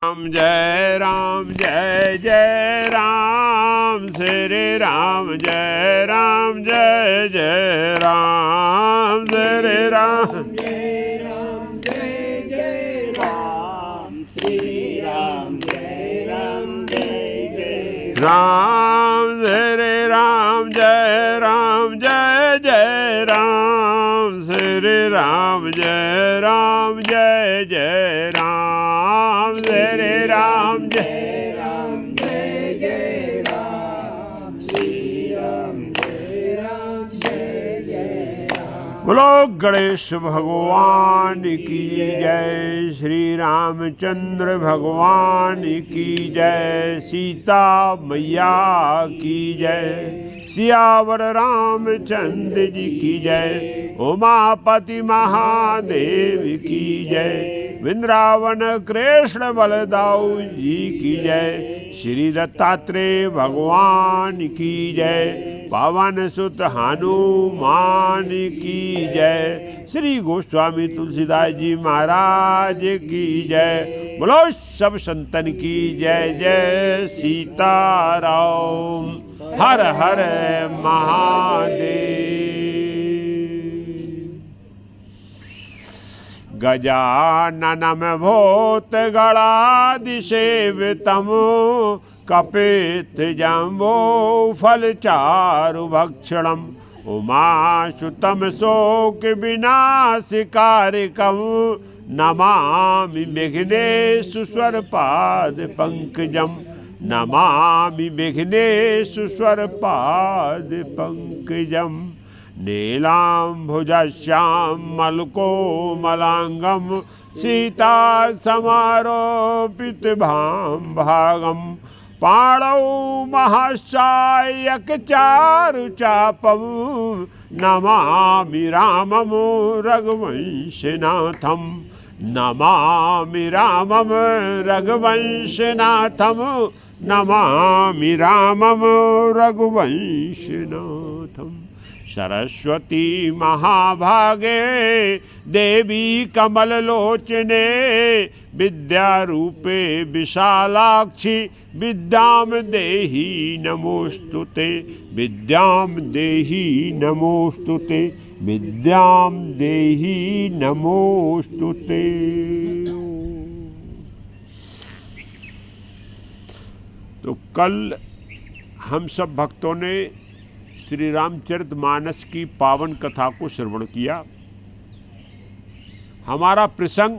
राम जय जय राम श्री राम जय जय राम श्री राम जय जय राम श्री राम जय जय राम श्री राम जय जय राम श्री राम जय जय राम श्री राम जय राम श्री राम जय राम। बोलो गणेश भगवान की जय, श्री रामचंद्र भगवान की जय, सीता मैया की जय, सियावर रामचंद्र जी की जय, उमापति महादेव की जय, वृंदावन कृष्ण बलदाऊ जी की जय, श्री दत्तात्रेय भगवान की जय, पावन सुत हनुमान की जय, श्री गोस्वामी तुलसीदास जी महाराज की जय। बोलो सब संतन की जय जय सीताराम। हर हर महादेव। गजाननम भूत गणाधिसेवितम कपित जम्बो फल चारु भक्षणम उमासुतम शोक विनाशिकारिकम नमामि विघ्नेषु स्वरपाद पंकजम, नमामि विघ्नेषु स्वरपाद पंकजम, नीलाम्भुजश्यामलकोमलांगम सीता समारोपित भागम, पाणौ महासायक चारु चापम, नमामि रामम रघुवंशनाथम, नमामि रामम रघुवंशनाथम, नमामि रामम रघुवंशनाथम। सरस्वती महाभागे देवी कमललोचने विद्यारूपे विशालाक्षी विद्याम देहि नमोस्तुते, विद्याम देहि नमोस्तुते, विद्याम देहि नमोस्तुते। तो कल हम सब भक्तों ने श्री रामचरितमानस की पावन कथा को श्रवण किया। हमारा प्रसंग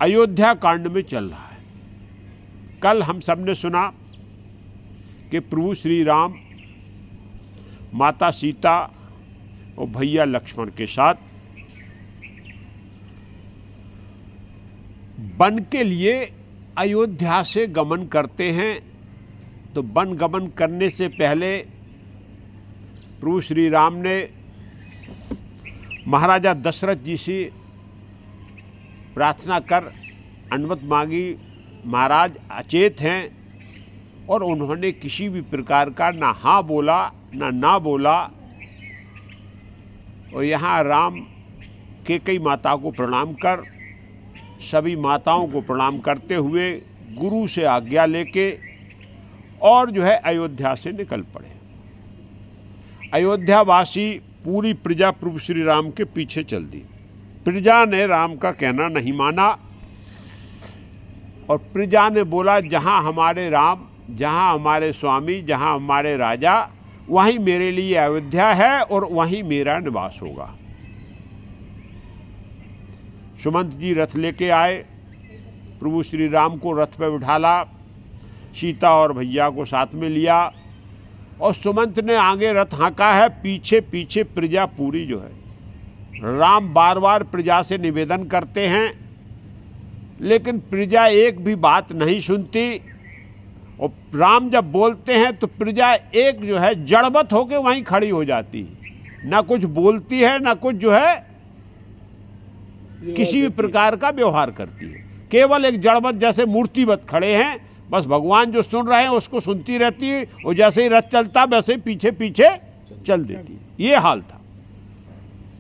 अयोध्या कांड में चल रहा है। कल हम सब ने सुना कि प्रभु श्री राम माता सीता और भैया लक्ष्मण के साथ वन के लिए अयोध्या से गमन करते हैं। तो वन गमन करने से पहले प्रभु श्री राम ने महाराजा दशरथ जी से प्रार्थना कर अनुमति मांगी। महाराज अचेत हैं और उन्होंने किसी भी प्रकार का ना हाँ बोला ना बोला। और यहाँ राम के कई माता को प्रणाम कर सभी माताओं को प्रणाम करते हुए गुरु से आज्ञा लेके और जो है अयोध्या से निकल पड़े। अयोध्यावासी पूरी प्रजा प्रभु श्री राम के पीछे चल दी। प्रजा ने राम का कहना नहीं माना और प्रजा ने बोला जहाँ हमारे राम, जहाँ हमारे स्वामी, जहाँ हमारे राजा, वहीं मेरे लिए अयोध्या है और वहीं मेरा निवास होगा। सुमंत जी रथ लेके आए, प्रभु श्री राम को रथ पर बिठाला, सीता और भैया को साथ में लिया और सुमंत ने आगे रथ हाँका है, पीछे पीछे प्रजा पूरी जो है। राम बार बार प्रजा से निवेदन करते हैं लेकिन प्रजा एक भी बात नहीं सुनती और राम जब बोलते हैं तो प्रजा एक जो है जड़वत होकर वहीं खड़ी हो जाती है, ना कुछ बोलती है ना कुछ जो है किसी भी प्रकार का व्यवहार करती है। केवल एक जड़वत जैसे मूर्तिवत खड़े हैं, बस भगवान जो सुन रहे हैं उसको सुनती रहती है और जैसे ही रथ चलता वैसे ही पीछे पीछे चल देती है। ये हाल था।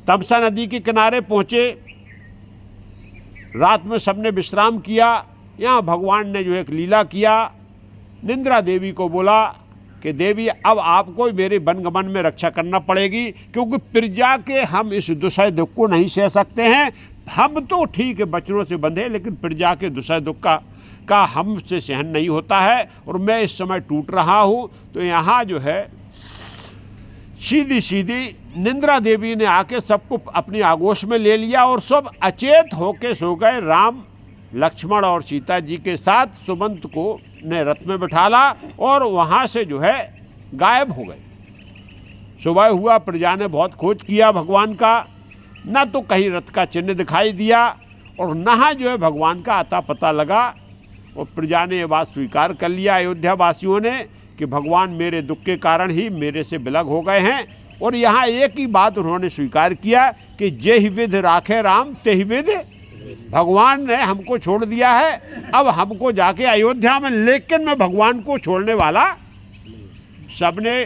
तमसा नदी के किनारे पहुंचे रात में सबने विश्राम किया। यहाँ भगवान ने जो एक लीला किया, निंद्रा देवी को बोला कि देवी अब आपको मेरे वनगमन में रक्षा करना पड़ेगी, क्योंकि प्रजा के हम इस दुसह दुख को नहीं सह सकते हैं। हम तो ठीक है बचनों से बंधे, लेकिन प्रजा के दुसह दुख का हमसे सहन नहीं होता है, और मैं इस समय टूट रहा हूँ। तो यहाँ जो है सीधी सीधी निंद्रा देवी ने आके सबको अपनी आगोश में ले लिया और सब अचेत होके सो गए। राम, लक्ष्मण और सीता जी के साथ सुमंत को ने रथ में बिठाला और वहाँ से जो है गायब हो गए। सुबह हुआ, प्रजा ने बहुत खोज किया भगवान का, ना तो कहीं रथ का चिन्ह दिखाई दिया और ना जो है भगवान का आता पता लगा। और प्रजा ने ये बात स्वीकार कर लिया, अयोध्या वासियों ने, कि भगवान मेरे दुख के कारण ही मेरे से विलग हो गए हैं। और यहाँ एक ही बात उन्होंने स्वीकार किया कि जेहि विध राखे राम तेहि विध, भगवान ने हमको छोड़ दिया है, अब हमको जाके अयोध्या में, लेकिन मैं भगवान को छोड़ने वाला। सबने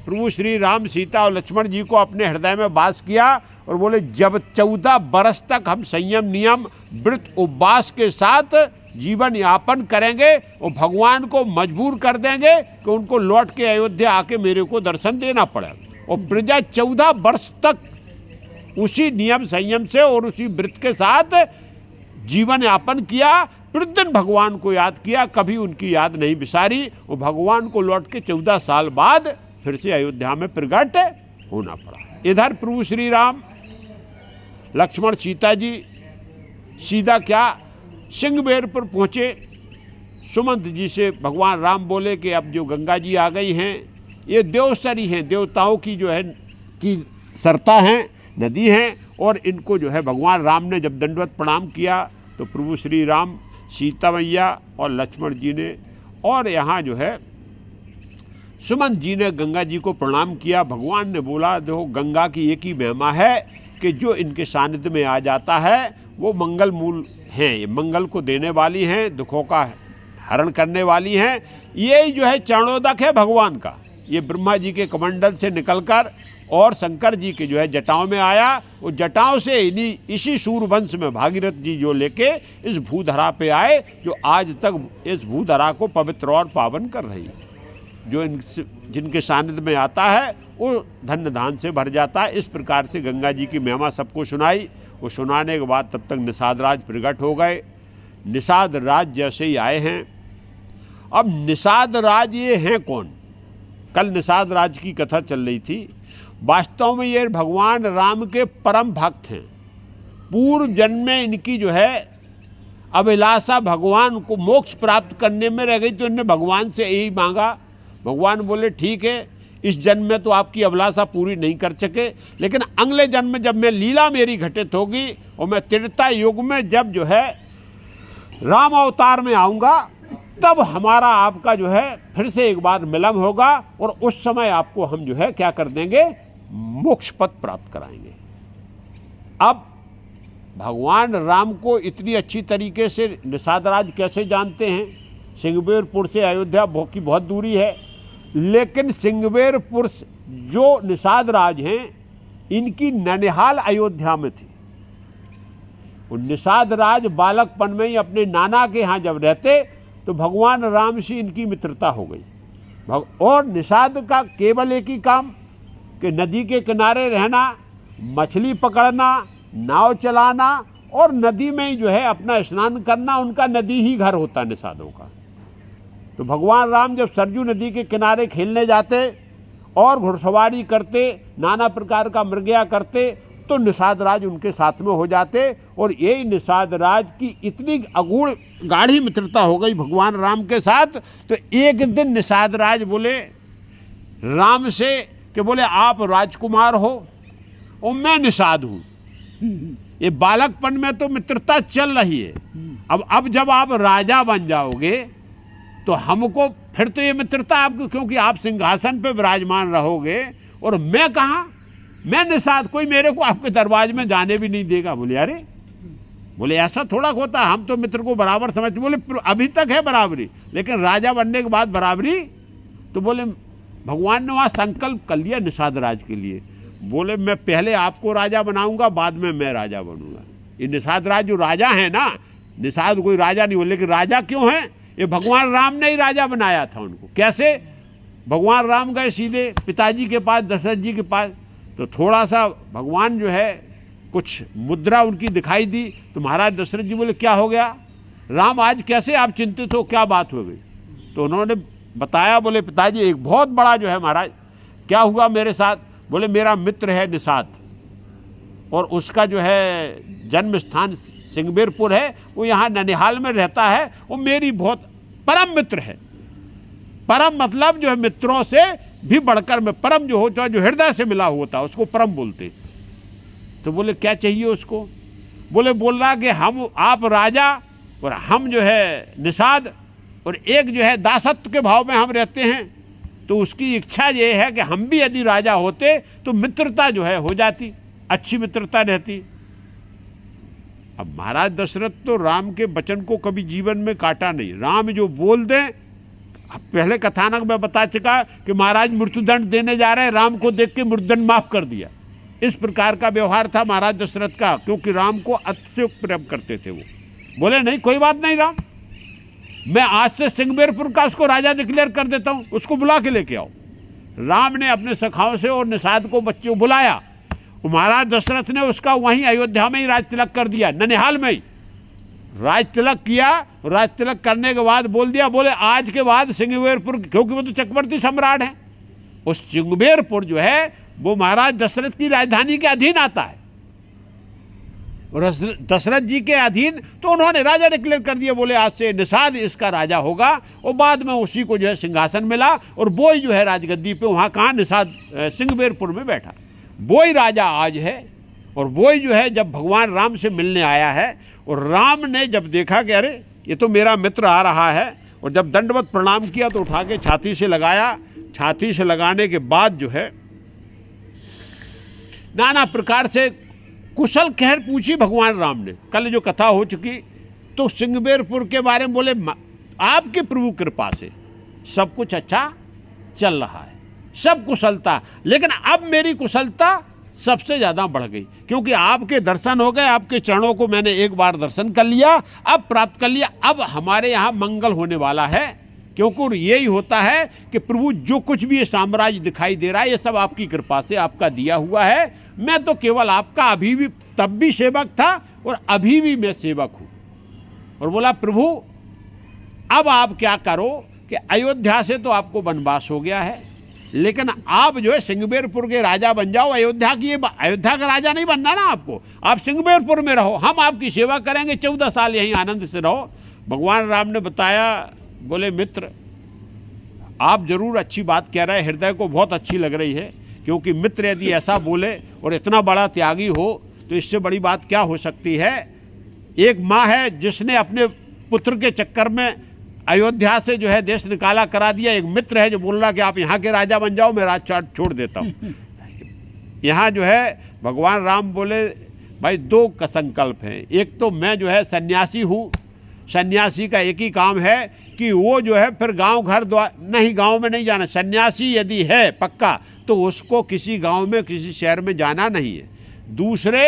प्रभु श्री राम, सीता और लक्ष्मण जी को अपने हृदय में वास किया और बोले जब 14 बरस तक हम संयम, नियम, व्रत, उपवास के साथ जीवन यापन करेंगे और भगवान को मजबूर कर देंगे कि उनको लौट के अयोध्या आके मेरे को दर्शन देना पड़ेगा। और प्रजा 14 वर्ष तक उसी नियम संयम से और उसी व्रत के साथ जीवन यापन किया। प्रतिदिन भगवान को याद किया, कभी उनकी याद नहीं बिसारी। और भगवान को लौट के 14 साल बाद फिर से अयोध्या में प्रकट होना पड़ा। इधर प्रभु श्री राम, लक्ष्मण, सीता जी सीधा क्या सिंहबेर पर पहुँचे। सुमंत जी से भगवान राम बोले कि अब जो गंगा जी आ गई हैं, ये देवसरी हैं, देवताओं की जो है की सरता हैं, नदी हैं, और इनको जो है भगवान राम ने जब दंडवत प्रणाम किया तो प्रभु श्री राम, सीता मैया और लक्ष्मण जी ने और यहाँ जो है सुमंत जी ने गंगा जी को प्रणाम किया। भगवान ने बोला देखो गंगा की एक ही महिमा है कि जो इनके सानिध्य में आ जाता है वो मंगल मूल हैं, ये मंगल को देने वाली हैं, दुखों का हरण करने वाली हैं। यही जो है चरणोदक है भगवान का। ये ब्रह्मा जी के कमंडल से निकलकर और शंकर जी के जो है जटाओं में आया, वो जटाओं से इसी सूर्यवंश में भागीरथ जी जो लेके इस भूधरा पे आए, जो आज तक इस भूधरा को पवित्र और पावन कर रही है। जो जिनके सानिध्य में आता है वो धन्य धान से भर जाता है। इस प्रकार से गंगा जी की महिमा सबको सुनाई। वो सुनाने के बाद तब तक निषाद राज प्रकट हो गए। निषाद राज जैसे ही आए हैं, अब निषाद राज ये हैं कौन? कल निषाद राज की कथा चल रही थी। वास्तव में ये भगवान राम के परम भक्त हैं। पूर्व जन्म में इनकी जो है अभिलाषा भगवान को मोक्ष प्राप्त करने में रह गई, तो इन्होंने भगवान से यही मांगा। भगवान बोले ठीक है, इस जन्म में तो आपकी अभिलाषा पूरी नहीं कर सके, लेकिन अगले जन्म में जब मैं लीला मेरी घटित होगी और मैं त्रेता युग में जब जो है राम अवतार में आऊँगा, तब हमारा आपका जो है फिर से एक बार मिलन होगा और उस समय आपको हम जो है क्या कर देंगे, मोक्ष पद प्राप्त कराएंगे। अब भगवान राम को इतनी अच्छी तरीके से निषाद राज कैसे जानते हैं? सिंहबेरपुर से अयोध्या की बहुत दूरी है, लेकिन सिंहबेरपुर जो निषाद राज हैं इनकी ननिहाल अयोध्या में थी। वो निषाद राज बालकपन में ही अपने नाना के यहाँ जब रहते तो भगवान राम से इनकी मित्रता हो गई। और निषाद का केवल एक ही काम कि नदी के किनारे रहना, मछली पकड़ना, नाव चलाना और नदी में ही जो है अपना स्नान करना। उनका नदी ही घर होता निषादों का। तो भगवान राम जब सरजू नदी के किनारे खेलने जाते और घुड़सवारी करते, नाना प्रकार का मृगया करते, तो निषाद राज उनके साथ में हो जाते। और यही निषाद राज की इतनी अगूढ़ गाढ़ी मित्रता हो गई भगवान राम के साथ। तो एक दिन निषाद राज बोले राम से कि बोले आप राजकुमार हो और मैं निषाद हूँ। ये बालकपन में तो मित्रता चल रही है, अब जब आप राजा बन जाओगे तो हमको फिर तो ये मित्रता आपको, क्योंकि आप सिंहासन पे विराजमान रहोगे और मैं कहाँ, मैं निषाद, कोई मेरे को आपके दरवाजे में जाने भी नहीं देगा। बोले अरे, बोले ऐसा थोड़ा होता, हम तो मित्र को बराबर समझते। बोले अभी तक है बराबरी, लेकिन राजा बनने के बाद बराबरी। तो बोले भगवान ने वहाँ संकल्प कर लिया निषाद राज के लिए। बोले मैं पहले आपको राजा बनाऊंगा, बाद में मैं राजा बनूंगा। ये निषाद राज जो राजा है ना, निषाद कोई राजा नहीं बोले, लेकिन राजा क्यों है? ये भगवान राम ने ही राजा बनाया था उनको। कैसे? भगवान राम गए सीधे पिताजी के पास, दशरथ जी के पास, तो थोड़ा सा भगवान जो है कुछ मुद्रा उनकी दिखाई दी, तो महाराज दशरथ जी बोले क्या हो गया राम, आज कैसे आप चिंतित हो, क्या बात हो गई? तो उन्होंने बताया, बोले पिताजी एक बहुत बड़ा जो है महाराज क्या हुआ मेरे साथ। बोले मेरा मित्र है निषाद, और उसका जो है जन्म स्थान सिंगबेरपुर है, वो यहाँ ननिहाल में रहता है, वो मेरी बहुत परम मित्र है। परम मतलब जो है मित्रों से भी बढ़कर में, परम जो होता है जो हृदय से मिला होता है उसको परम बोलते। तो बोले क्या चाहिए उसको? बोले बोल रहा कि हम, आप राजा और हम जो है निषाद, और एक जो है दासत्व के भाव में हम रहते हैं, तो उसकी इच्छा ये है कि हम भी यदि राजा होते तो मित्रता जो है हो जाती, अच्छी मित्रता रहती। अब महाराज दशरथ तो राम के वचन को कभी जीवन में काटा नहीं। राम जो बोल दें, पहले कथानक में बता चुका कि महाराज मृत्युदंड देने जा रहे हैं, राम को देख के मृत्युदंड माफ कर दिया। इस प्रकार का व्यवहार था महाराज दशरथ का, क्योंकि राम को अत्यधिक प्रेम करते थे। वो बोले नहीं कोई बात नहीं राम, मैं आज से सिंगबेरपुर का उसको राजा डिक्लेयर कर देता हूं, उसको बुला के लेके आओ। राम ने अपने सखाओं से और निषाद को, बच्चे को बुलाया। महाराज दशरथ ने उसका वहीं अयोध्या में ही राज तिलक कर दिया, ननिहाल में ही राज तिलक किया। राज तिलक करने के बाद बोल दिया, बोले आज के बाद सिंगबेरपुर, क्योंकि वो तो चक्रवर्ती सम्राट है, उस सिंगबेरपुर जो है वो महाराज दशरथ की राजधानी के अधीन आता है, और दशरथ जी के अधीन। तो उन्होंने राजा डिक्लेयर कर दिया, बोले आज से निषाद इसका राजा होगा। और बाद में उसी को जो है सिंहासन मिला, और वो ही जो है राजगद्दी पे, वहाँ कहाँ निषाद सिंगबेरपुर में बैठा, वो ही राजा आज है। और वो ही जो है जब भगवान राम से मिलने आया है, और राम ने जब देखा कि अरे ये तो मेरा मित्र आ रहा है, और जब दंडवत प्रणाम किया तो उठा के छाती से लगाया। छाती से लगाने के बाद जो है नाना प्रकार से कुशल खैर पूछी भगवान राम ने। कल जो कथा हो चुकी, तो सिंगबेरपुर के बारे में बोले आपकी प्रभु कृपा से सब कुछ अच्छा चल रहा है, सब कुशलता, लेकिन अब मेरी कुशलता सबसे ज़्यादा बढ़ गई, क्योंकि आपके दर्शन हो गए, आपके चरणों को मैंने एक बार दर्शन कर लिया, अब प्राप्त कर लिया। अब हमारे यहाँ मंगल होने वाला है, क्योंकि यही होता है कि प्रभु जो कुछ भी ये साम्राज्य दिखाई दे रहा है, ये सब आपकी कृपा से आपका दिया हुआ है। मैं तो केवल आपका अभी भी, तब भी सेवक था और अभी भी मैं सेवक हूँ। और बोला प्रभु अब आप क्या करो कि अयोध्या से तो आपको वनवास हो गया है, लेकिन आप जो है सिंगबेरपुर के राजा बन जाओ। अयोध्या की, अयोध्या का राजा नहीं बनना ना आपको, आप सिंगबेरपुर में रहो, हम आपकी सेवा करेंगे, 14 साल यहीं आनंद से रहो। भगवान राम ने बताया, बोले मित्र आप जरूर अच्छी बात कह रहे हैं, हृदय को बहुत अच्छी लग रही है, क्योंकि मित्र यदि ऐसा बोले और इतना बड़ा त्यागी हो तो इससे बड़ी बात क्या हो सकती है। एक माँ है जिसने अपने पुत्र के चक्कर में अयोध्या से जो है देश निकाला करा दिया। एक मित्र है जो बोल रहा कि आप यहाँ के राजा बन जाओ, मैं राज छोड़ देता हूँ। यहाँ जो है भगवान राम बोले भाई दो का संकल्प है, एक तो मैं जो है सन्यासी हूँ, सन्यासी का एक ही काम है कि वो जो है फिर गांव घर द्वार नहीं, गांव में नहीं जाना। सन्यासी यदि है पक्का तो उसको किसी गांव में किसी शहर में जाना नहीं है। दूसरे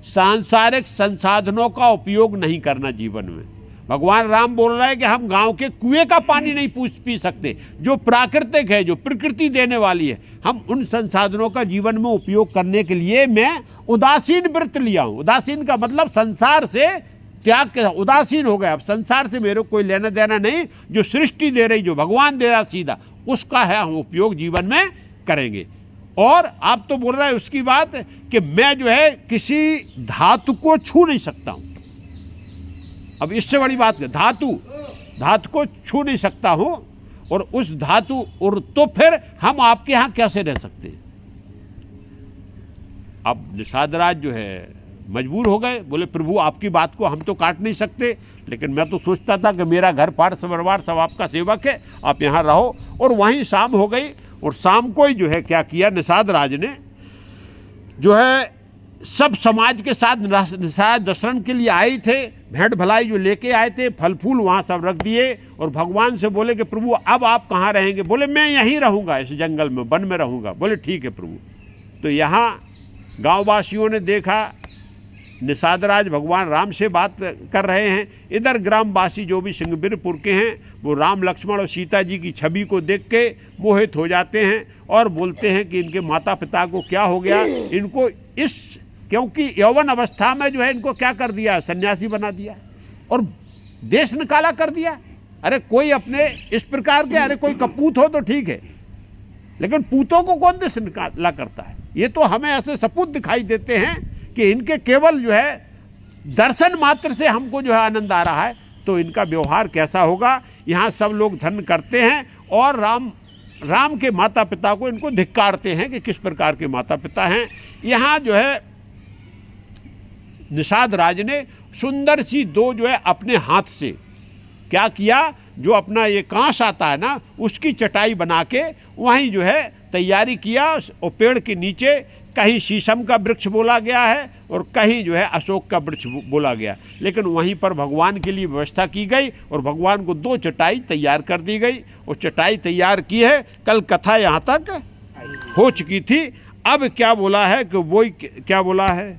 सांसारिक संसाधनों का उपयोग नहीं करना जीवन में। भगवान राम बोल रहे हैं कि हम गांव के कुएं का पानी नहीं पी सकते, जो प्राकृतिक है, जो प्रकृति देने वाली है, हम उन संसाधनों का जीवन में उपयोग करने के लिए मैं उदासीन व्रत लिया हूं। उदासीन का मतलब संसार से त्याग के, उदासीन हो गया, अब संसार से मेरे को कोई लेना देना नहीं, जो सृष्टि दे रही, जो भगवान दे रहा सीधा, उसका है हम उपयोग जीवन में करेंगे। और आप तो बोल रहे हैं उसकी बात कि मैं जो है किसी धातु को छू नहीं सकता हूं। अब इससे बड़ी बात है, धातु को छू नहीं सकता हूं, और उस धातु, और तो फिर हम आपके यहां कैसे रह सकते हैं। अब निषाद राज जो है मजबूर हो गए, बोले प्रभु आपकी बात को हम तो काट नहीं सकते, लेकिन मैं तो सोचता था कि मेरा घर पार परिवार सब आपका सेवक है, आप यहाँ रहो। और वहीं शाम हो गई, और शाम को ही जो है क्या किया निषाद राज ने, जो है सब समाज के साथ निषाद दर्शन के लिए आए थे, भेंट भलाई जो लेके आए थे, फल फूल वहाँ सब रख दिए, और भगवान से बोले कि प्रभु अब आप कहाँ रहेंगे। बोले मैं यहीं रहूँगा, इस जंगल में, वन में रहूँगा। बोले ठीक है प्रभु। तो यहाँ गाँववासियों ने देखा निषाद राज भगवान राम से बात कर रहे हैं। इधर ग्रामवासी जो भी सिंहबीरपुर के हैं वो राम लक्ष्मण और सीता जी की छवि को देख के मोहित हो जाते हैं और बोलते हैं कि इनके माता पिता को क्या हो गया, इनको इस क्योंकि यौवन अवस्था में जो है इनको क्या कर दिया, सन्यासी बना दिया और देश निकाला कर दिया। अरे कोई अपने इस प्रकार के, अरे कोई कपूत हो तो ठीक है, लेकिन पूतों को कौन देश निकाला करता है। ये तो हमें ऐसे सपूत दिखाई देते हैं कि इनके केवल जो है दर्शन मात्र से हमको जो है आनंद आ रहा है, तो इनका व्यवहार कैसा होगा। यहाँ सब लोग धन करते हैं और राम के माता पिता को इनको धिक्कारते हैं कि किस प्रकार के माता पिता हैं। यहाँ जो है निषाद राज ने सुंदर सी दो जो है अपने हाथ से क्या किया, जो अपना ये कांस आता है ना, उसकी चटाई बना के वहीं जो है तैयारी किया और पेड़ के नीचे कहीं शीशम का वृक्ष बोला गया है और कहीं जो है अशोक का वृक्ष बोला गया, लेकिन वहीं पर भगवान के लिए व्यवस्था की गई और भगवान को दो चटाई तैयार कर दी गई और चटाई तैयार की है। कल कथा यहाँ तक हो चुकी थी। अब क्या बोला है कि वो क्या बोला है,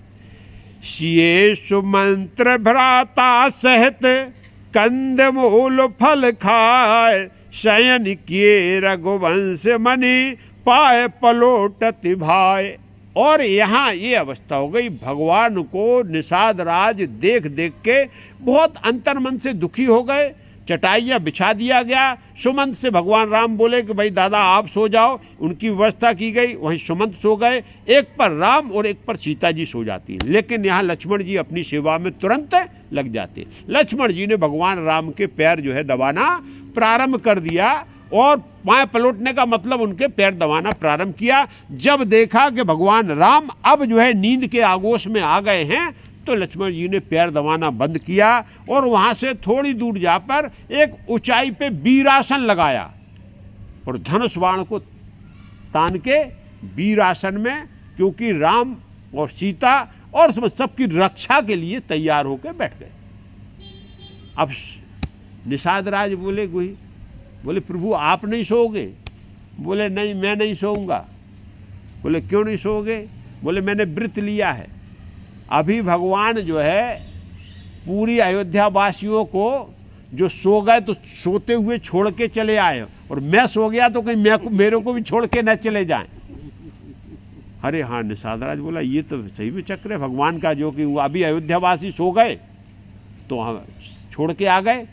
ये सुमंत्र भ्राता सहित कंद मूल फल खाए, शयन किए रघुवंश मणि पाए पलोटति भाई। और यहाँ ये अवस्था हो गई, भगवान को निषाद राज देख देख के बहुत अंतर्मन से दुखी हो गए। चटाइयाँ बिछा दिया गया, सुमंत से भगवान राम बोले कि भाई दादा आप सो जाओ, उनकी व्यवस्था की गई, वहीं सुमंत सो गए, एक पर राम और एक पर सीता जी सो जाती है। लेकिन यहाँ लक्ष्मण जी अपनी सेवा में तुरंत लग जाते। लक्ष्मण जी ने भगवान राम के पैर जो है दबाना प्रारंभ कर दिया और पाँव पलटने का मतलब उनके पैर दबाना प्रारंभ किया। जब देखा कि भगवान राम अब जो है नींद के आगोश में आ गए हैं, तो लक्ष्मण जी ने पैर दबाना बंद किया और वहाँ से थोड़ी दूर जाकर एक ऊंचाई पे वीरासन लगाया और धनुष बाण को तान के वीरासन में, क्योंकि राम और सीता और सबकी रक्षा के लिए तैयार होकर बैठ गए। अब निषाद राज बोले बोले प्रभु आप नहीं सोओगे? बोले नहीं मैं नहीं सोऊंगा। बोले क्यों नहीं सोओगे? बोले मैंने व्रत लिया है। अभी भगवान जो है पूरी अयोध्या वासियों को जो सो गए तो सोते हुए छोड़ के चले आए, और मैं सो गया तो कहीं मेरे को भी छोड़ के न चले जाएं। अरे हाँ, निषाद राज बोला ये तो सही में चक्र है भगवान का, जो कि अभी अयोध्या वासी सो गए तो हम छोड़ के आ गए,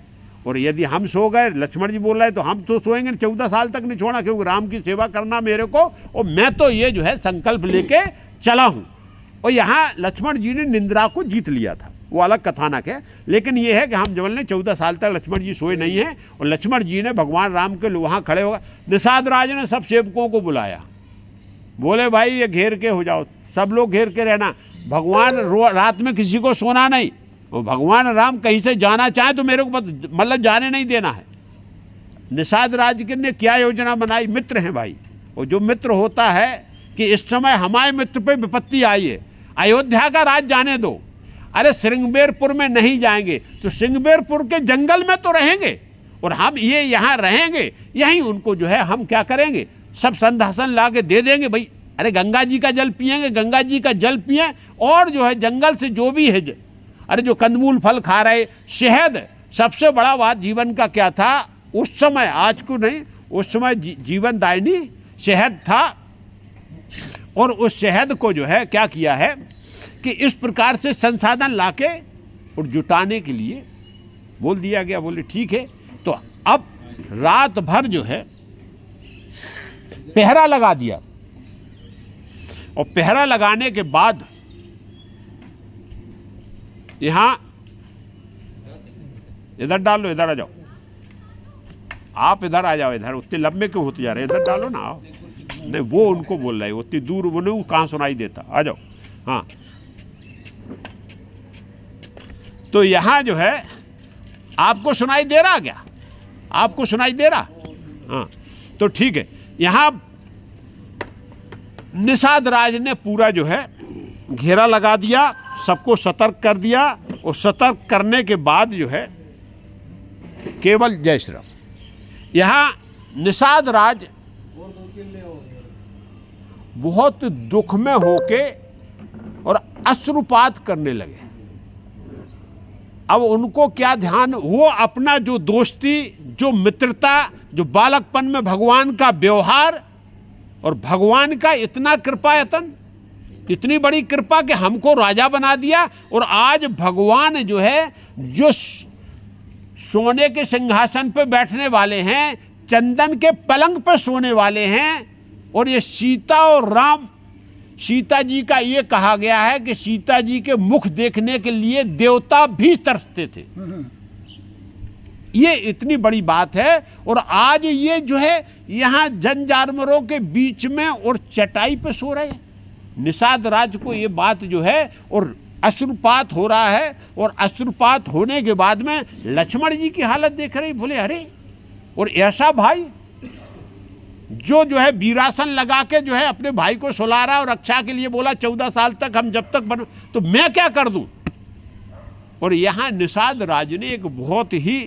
और यदि हम सो गए, लक्ष्मण जी बोल रहे तो हम तो सोएंगे 14 साल तक नहीं छोड़ा, क्योंकि राम की सेवा करना मेरे को, और मैं तो ये जो है संकल्प लेके चला हूँ। और यहाँ लक्ष्मण जी ने निंद्रा को जीत लिया था, वो अलग कथानक है। लेकिन ये है कि हम जबल ने 14 साल तक लक्ष्मण जी सोए नहीं हैं, और लक्ष्मण जी ने भगवान राम के वहाँ खड़े होगा। निषाद राज ने सब सेवकों को बुलाया, बोले भाई ये घेर के हो जाओ, सब लोग घेर के रहना। भगवान रात में किसी को सोना नहीं, और भगवान राम कहीं से जाना चाहे तो मेरे को मतलब जाने नहीं देना है। निषाद राज ने क्या योजना बनाई, मित्र हैं भाई, और जो मित्र होता है कि इस समय हमारे मित्र पे विपत्ति आई है, अयोध्या का राज जाने दो। अरे सिंहबीरपुर में नहीं जाएंगे तो सिंहबीरपुर के जंगल में तो रहेंगे, और हम ये यहाँ रहेंगे, यहीं उनको जो है हम क्या करेंगे, सब संधासन ला के दे देंगे। भाई अरे गंगा जी का जल पिएंगे, गंगा जी का जल पिए, और जो है जंगल से जो भी है, अरे जो कंदमूल फल खा रहे, शहद, सबसे बड़ा बात जीवन का क्या था उस समय, आज को नहीं, उस समय जीवन दायिनी शहद था। और उस शहद को जो है क्या किया है कि इस प्रकार से संसाधन लाके और जुटाने के लिए बोल दिया गया। बोले ठीक है, तो अब रात भर जो है पहरा लगा दिया, और पहरा लगाने के बाद यहां इधर डालो, इधर आ जाओ, आप इधर आ जाओ, इधर उतने लंबे क्यों होते जा रहे, इधर डालो ना। आओ, नहीं वो उनको बोल रहे, उतनी दूर वो नहीं, कहाँ सुनाई देता, आ जाओ। हाँ, तो यहां जो है आपको सुनाई दे रहा क्या, आपको सुनाई दे रहा? हाँ, तो ठीक है। यहां निषाद राज ने पूरा जो है घेरा लगा दिया, सबको सतर्क कर दिया, और सतर्क करने के बाद जो है केवल जय श्री राम। यहाँ निषाद राज बहुत दुख में होके और अश्रुपात करने लगे। अब उनको क्या ध्यान, वो अपना जो दोस्ती, जो मित्रता, जो बालकपन में भगवान का व्यवहार और भगवान का इतना कृपायतन, इतनी बड़ी कृपा कि हमको राजा बना दिया, और आज भगवान जो है, जो सोने के सिंहासन पे बैठने वाले हैं, चंदन के पलंग पे सोने वाले हैं, और ये सीता और राम, सीता जी का ये कहा गया है कि सीता जी के मुख देखने के लिए देवता भी तरसते थे। ये इतनी बड़ी बात है। और आज ये जो है यहाँ जन जानवरों के बीच में और चटाई पे सो रहे हैं। निषाद राज को ये बात जो है, और अश्रुपात हो रहा है, और अश्रुपात होने के बाद में लक्ष्मण जी की हालत देख रहे, बोले अरे, और ऐसा भाई जो है वीरासन लगा के जो है अपने भाई को सुला रहा और रक्षा के लिए बोला 14 साल तक हम जब तक बनो, तो मैं क्या कर दूं। और यहाँ निषाद राज ने एक बहुत ही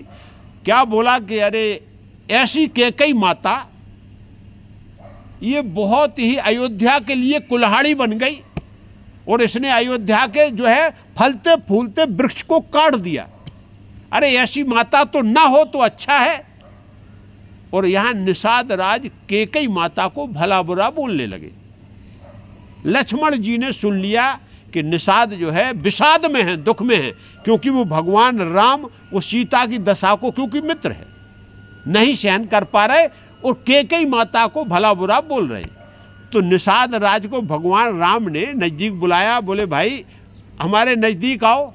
क्या बोला कि अरे ऐसी कैकई माता ये बहुत ही अयोध्या के लिए कुल्हाड़ी बन गई, और इसने अयोध्या के जो है फलते फूलते वृक्ष को काट दिया। अरे ऐसी माता तो ना हो तो अच्छा है। और यहाँ निषाद राज कैकई माता को भला बुरा बोलने लगे। लक्ष्मण जी ने सुन लिया कि निषाद जो है विषाद में है, दुख में है, क्योंकि वो भगवान राम वो सीता की दशा को, क्योंकि मित्र है, नहीं सहन कर पा रहे, और कैकई माता को भला बुरा बोल रहे। तो निषाद राज को भगवान राम ने नज़दीक बुलाया, बोले भाई हमारे नज़दीक आओ।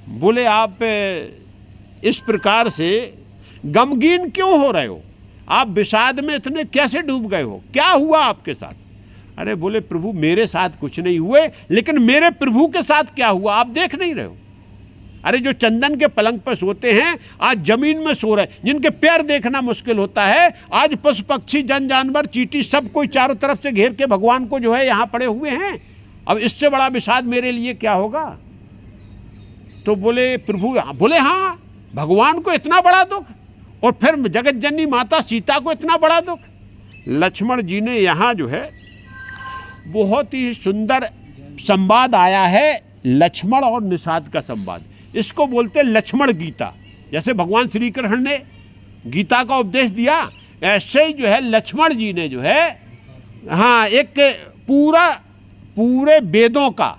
बोले आप इस प्रकार से गमगीन क्यों हो रहे हो, आप विषाद में इतने कैसे डूब गए हो, क्या हुआ आपके साथ। अरे बोले प्रभु मेरे साथ कुछ नहीं हुए, लेकिन मेरे प्रभु के साथ क्या हुआ आप देख नहीं रहे हो। अरे जो चंदन के पलंग पर सोते हैं आज जमीन में सो रहे, जिनके पैर देखना मुश्किल होता है, आज पशु पक्षी जन जानवर चींटी सब कोई चारों तरफ से घेर के भगवान को जो है यहाँ पड़े हुए हैं। अब इससे बड़ा विषाद मेरे लिए क्या होगा। तो बोले प्रभु, बोले हाँ भगवान को इतना बड़ा दुख, और फिर जगत जननी माता सीता को इतना बड़ा दुख। लक्ष्मण जी ने यहाँ जो है बहुत ही सुंदर संवाद आया है, लक्ष्मण और निषाद का संवाद। इसको बोलते लक्ष्मण गीता। जैसे भगवान श्री कृष्ण ने गीता का उपदेश दिया, ऐसे ही जो है लक्ष्मण जी ने जो है हाँ एक पूरे वेदों का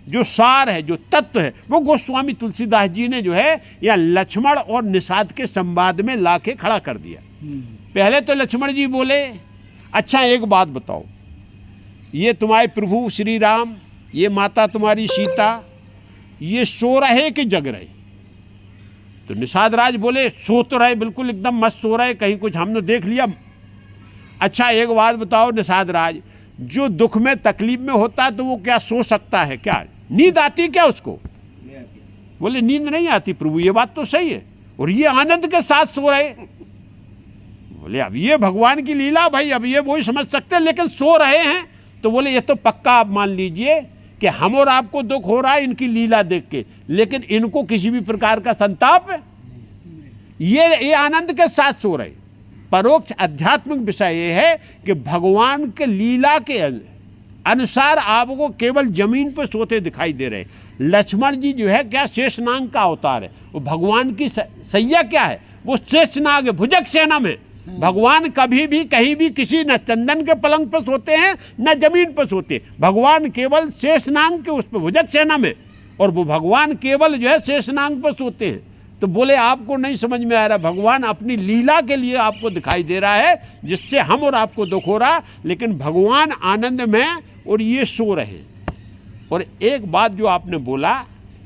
जो सार है, जो तत्व है, वो गोस्वामी तुलसीदास जी ने जो है या लक्ष्मण और निषाद के संवाद में लाके खड़ा कर दिया। पहले तो लक्ष्मण जी बोले, अच्छा एक बात बताओ, ये तुम्हारे प्रभु श्री राम, ये माता तुम्हारी सीता, ये सो रहे कि जग रहे। तो निषाद राज बोले सो तो रहे, बिल्कुल एकदम मस्त सो रहे, कहीं कुछ हमने देख लिया। अच्छा एक बात बताओ निषाद राज, जो दुख में तकलीफ में होता है तो वो क्या सो सकता है, क्या नींद आती क्या उसको। बोले नींद नहीं आती प्रभु, ये बात तो सही है, और ये आनंद के साथ सो रहे। बोले अब ये भगवान की लीला भाई, अब ये वही समझ सकते हैं, लेकिन सो रहे हैं। तो बोले ये तो पक्का आप मान लीजिए कि हम और आपको दुख हो रहा है इनकी लीला देख के, लेकिन इनको किसी भी प्रकार का संताप है, ये आनंद के साथ सो रहे। परोक्ष आध्यात्मिक विषय ये है कि भगवान के लीला के अनुसार आपको केवल जमीन पर सोते दिखाई दे रहे। लक्ष्मण जी जो है क्या शेषनाग का अवतार है, वो भगवान की सैया क्या है, वो शेषनाग है, भुजग सेना में। भगवान कभी भी कहीं भी किसी न चंदन के पलंग पर सोते हैं न जमीन पर सोते, भगवान केवल शेषनाग के उस पर भुजग सेना में, और वो भगवान केवल जो है शेषनाग पर सोते हैं। तो बोले आपको नहीं समझ में आ रहा, भगवान अपनी लीला के लिए आपको दिखाई दे रहा है, जिससे हम और आपको दुख हो रहा, लेकिन भगवान आनंद में और ये सो रहे। और एक बात जो आपने बोला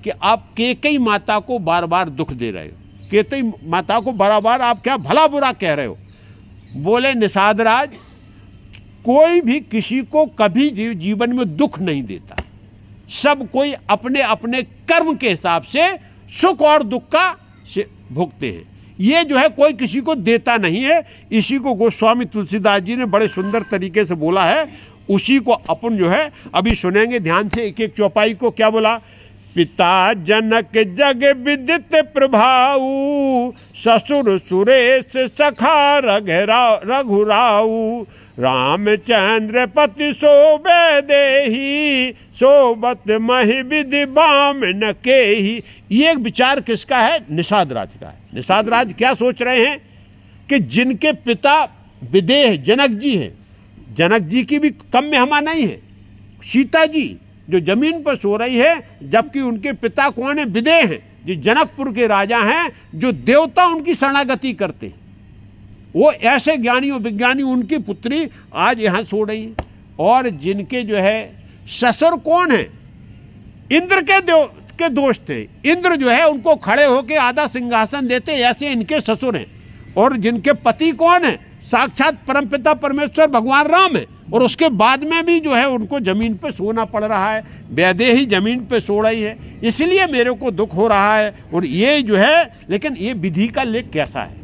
कि आप कैकई माता को बार बार दुख दे रहे हो, कैकई माता को बार बार आप क्या भला बुरा कह रहे हो। बोले निषाद राज, कोई भी किसी को कभी जीवन में दुख नहीं देता, सब कोई अपने अपने कर्म के हिसाब से सुख और दुख का भुगते हैं, ये जो है कोई किसी को देता नहीं है। इसी को गोस्वामी तुलसीदास जी ने बड़े सुंदर तरीके से बोला है, उसी को अपन जो है अभी सुनेंगे ध्यान से, एक एक चौपाई को। क्या बोला पिता जनक जग विदित प्रभाऊ, ससुर सुरेश सखा रघुराऊ, रामचंद्र पति सोबे देही, सोबत महि विधि बाम न केही। ये एक विचार किसका है? निषाद राज का है। निषाद राज क्या सोच रहे हैं कि जिनके पिता विदेह जनक जी हैं, जनक जी की भी कम मेहमा नहीं है, सीता जी जो जमीन पर सो रही है, जबकि उनके पिता कौन है? विदेह हैं, जो जनकपुर के राजा हैं, जो देवता उनकी शरणागति करते हैं। वो ऐसे ज्ञानी और विज्ञानी, उनकी पुत्री आज यहाँ सो रही है। और जिनके जो है ससुर कौन है? इंद्र के दोस्त थे। इंद्र जो है उनको खड़े होकर आधा सिंहासन देते, ऐसे इनके ससुर हैं। और जिनके पति कौन है? साक्षात परमपिता परमेश्वर भगवान राम है। और उसके बाद में भी जो है उनको जमीन पे सोना पड़ रहा है, वैदेही जमीन पे सो रही है। इसलिए मेरे को दुख हो रहा है। और ये जो है, लेकिन ये विधि का लेख कैसा है?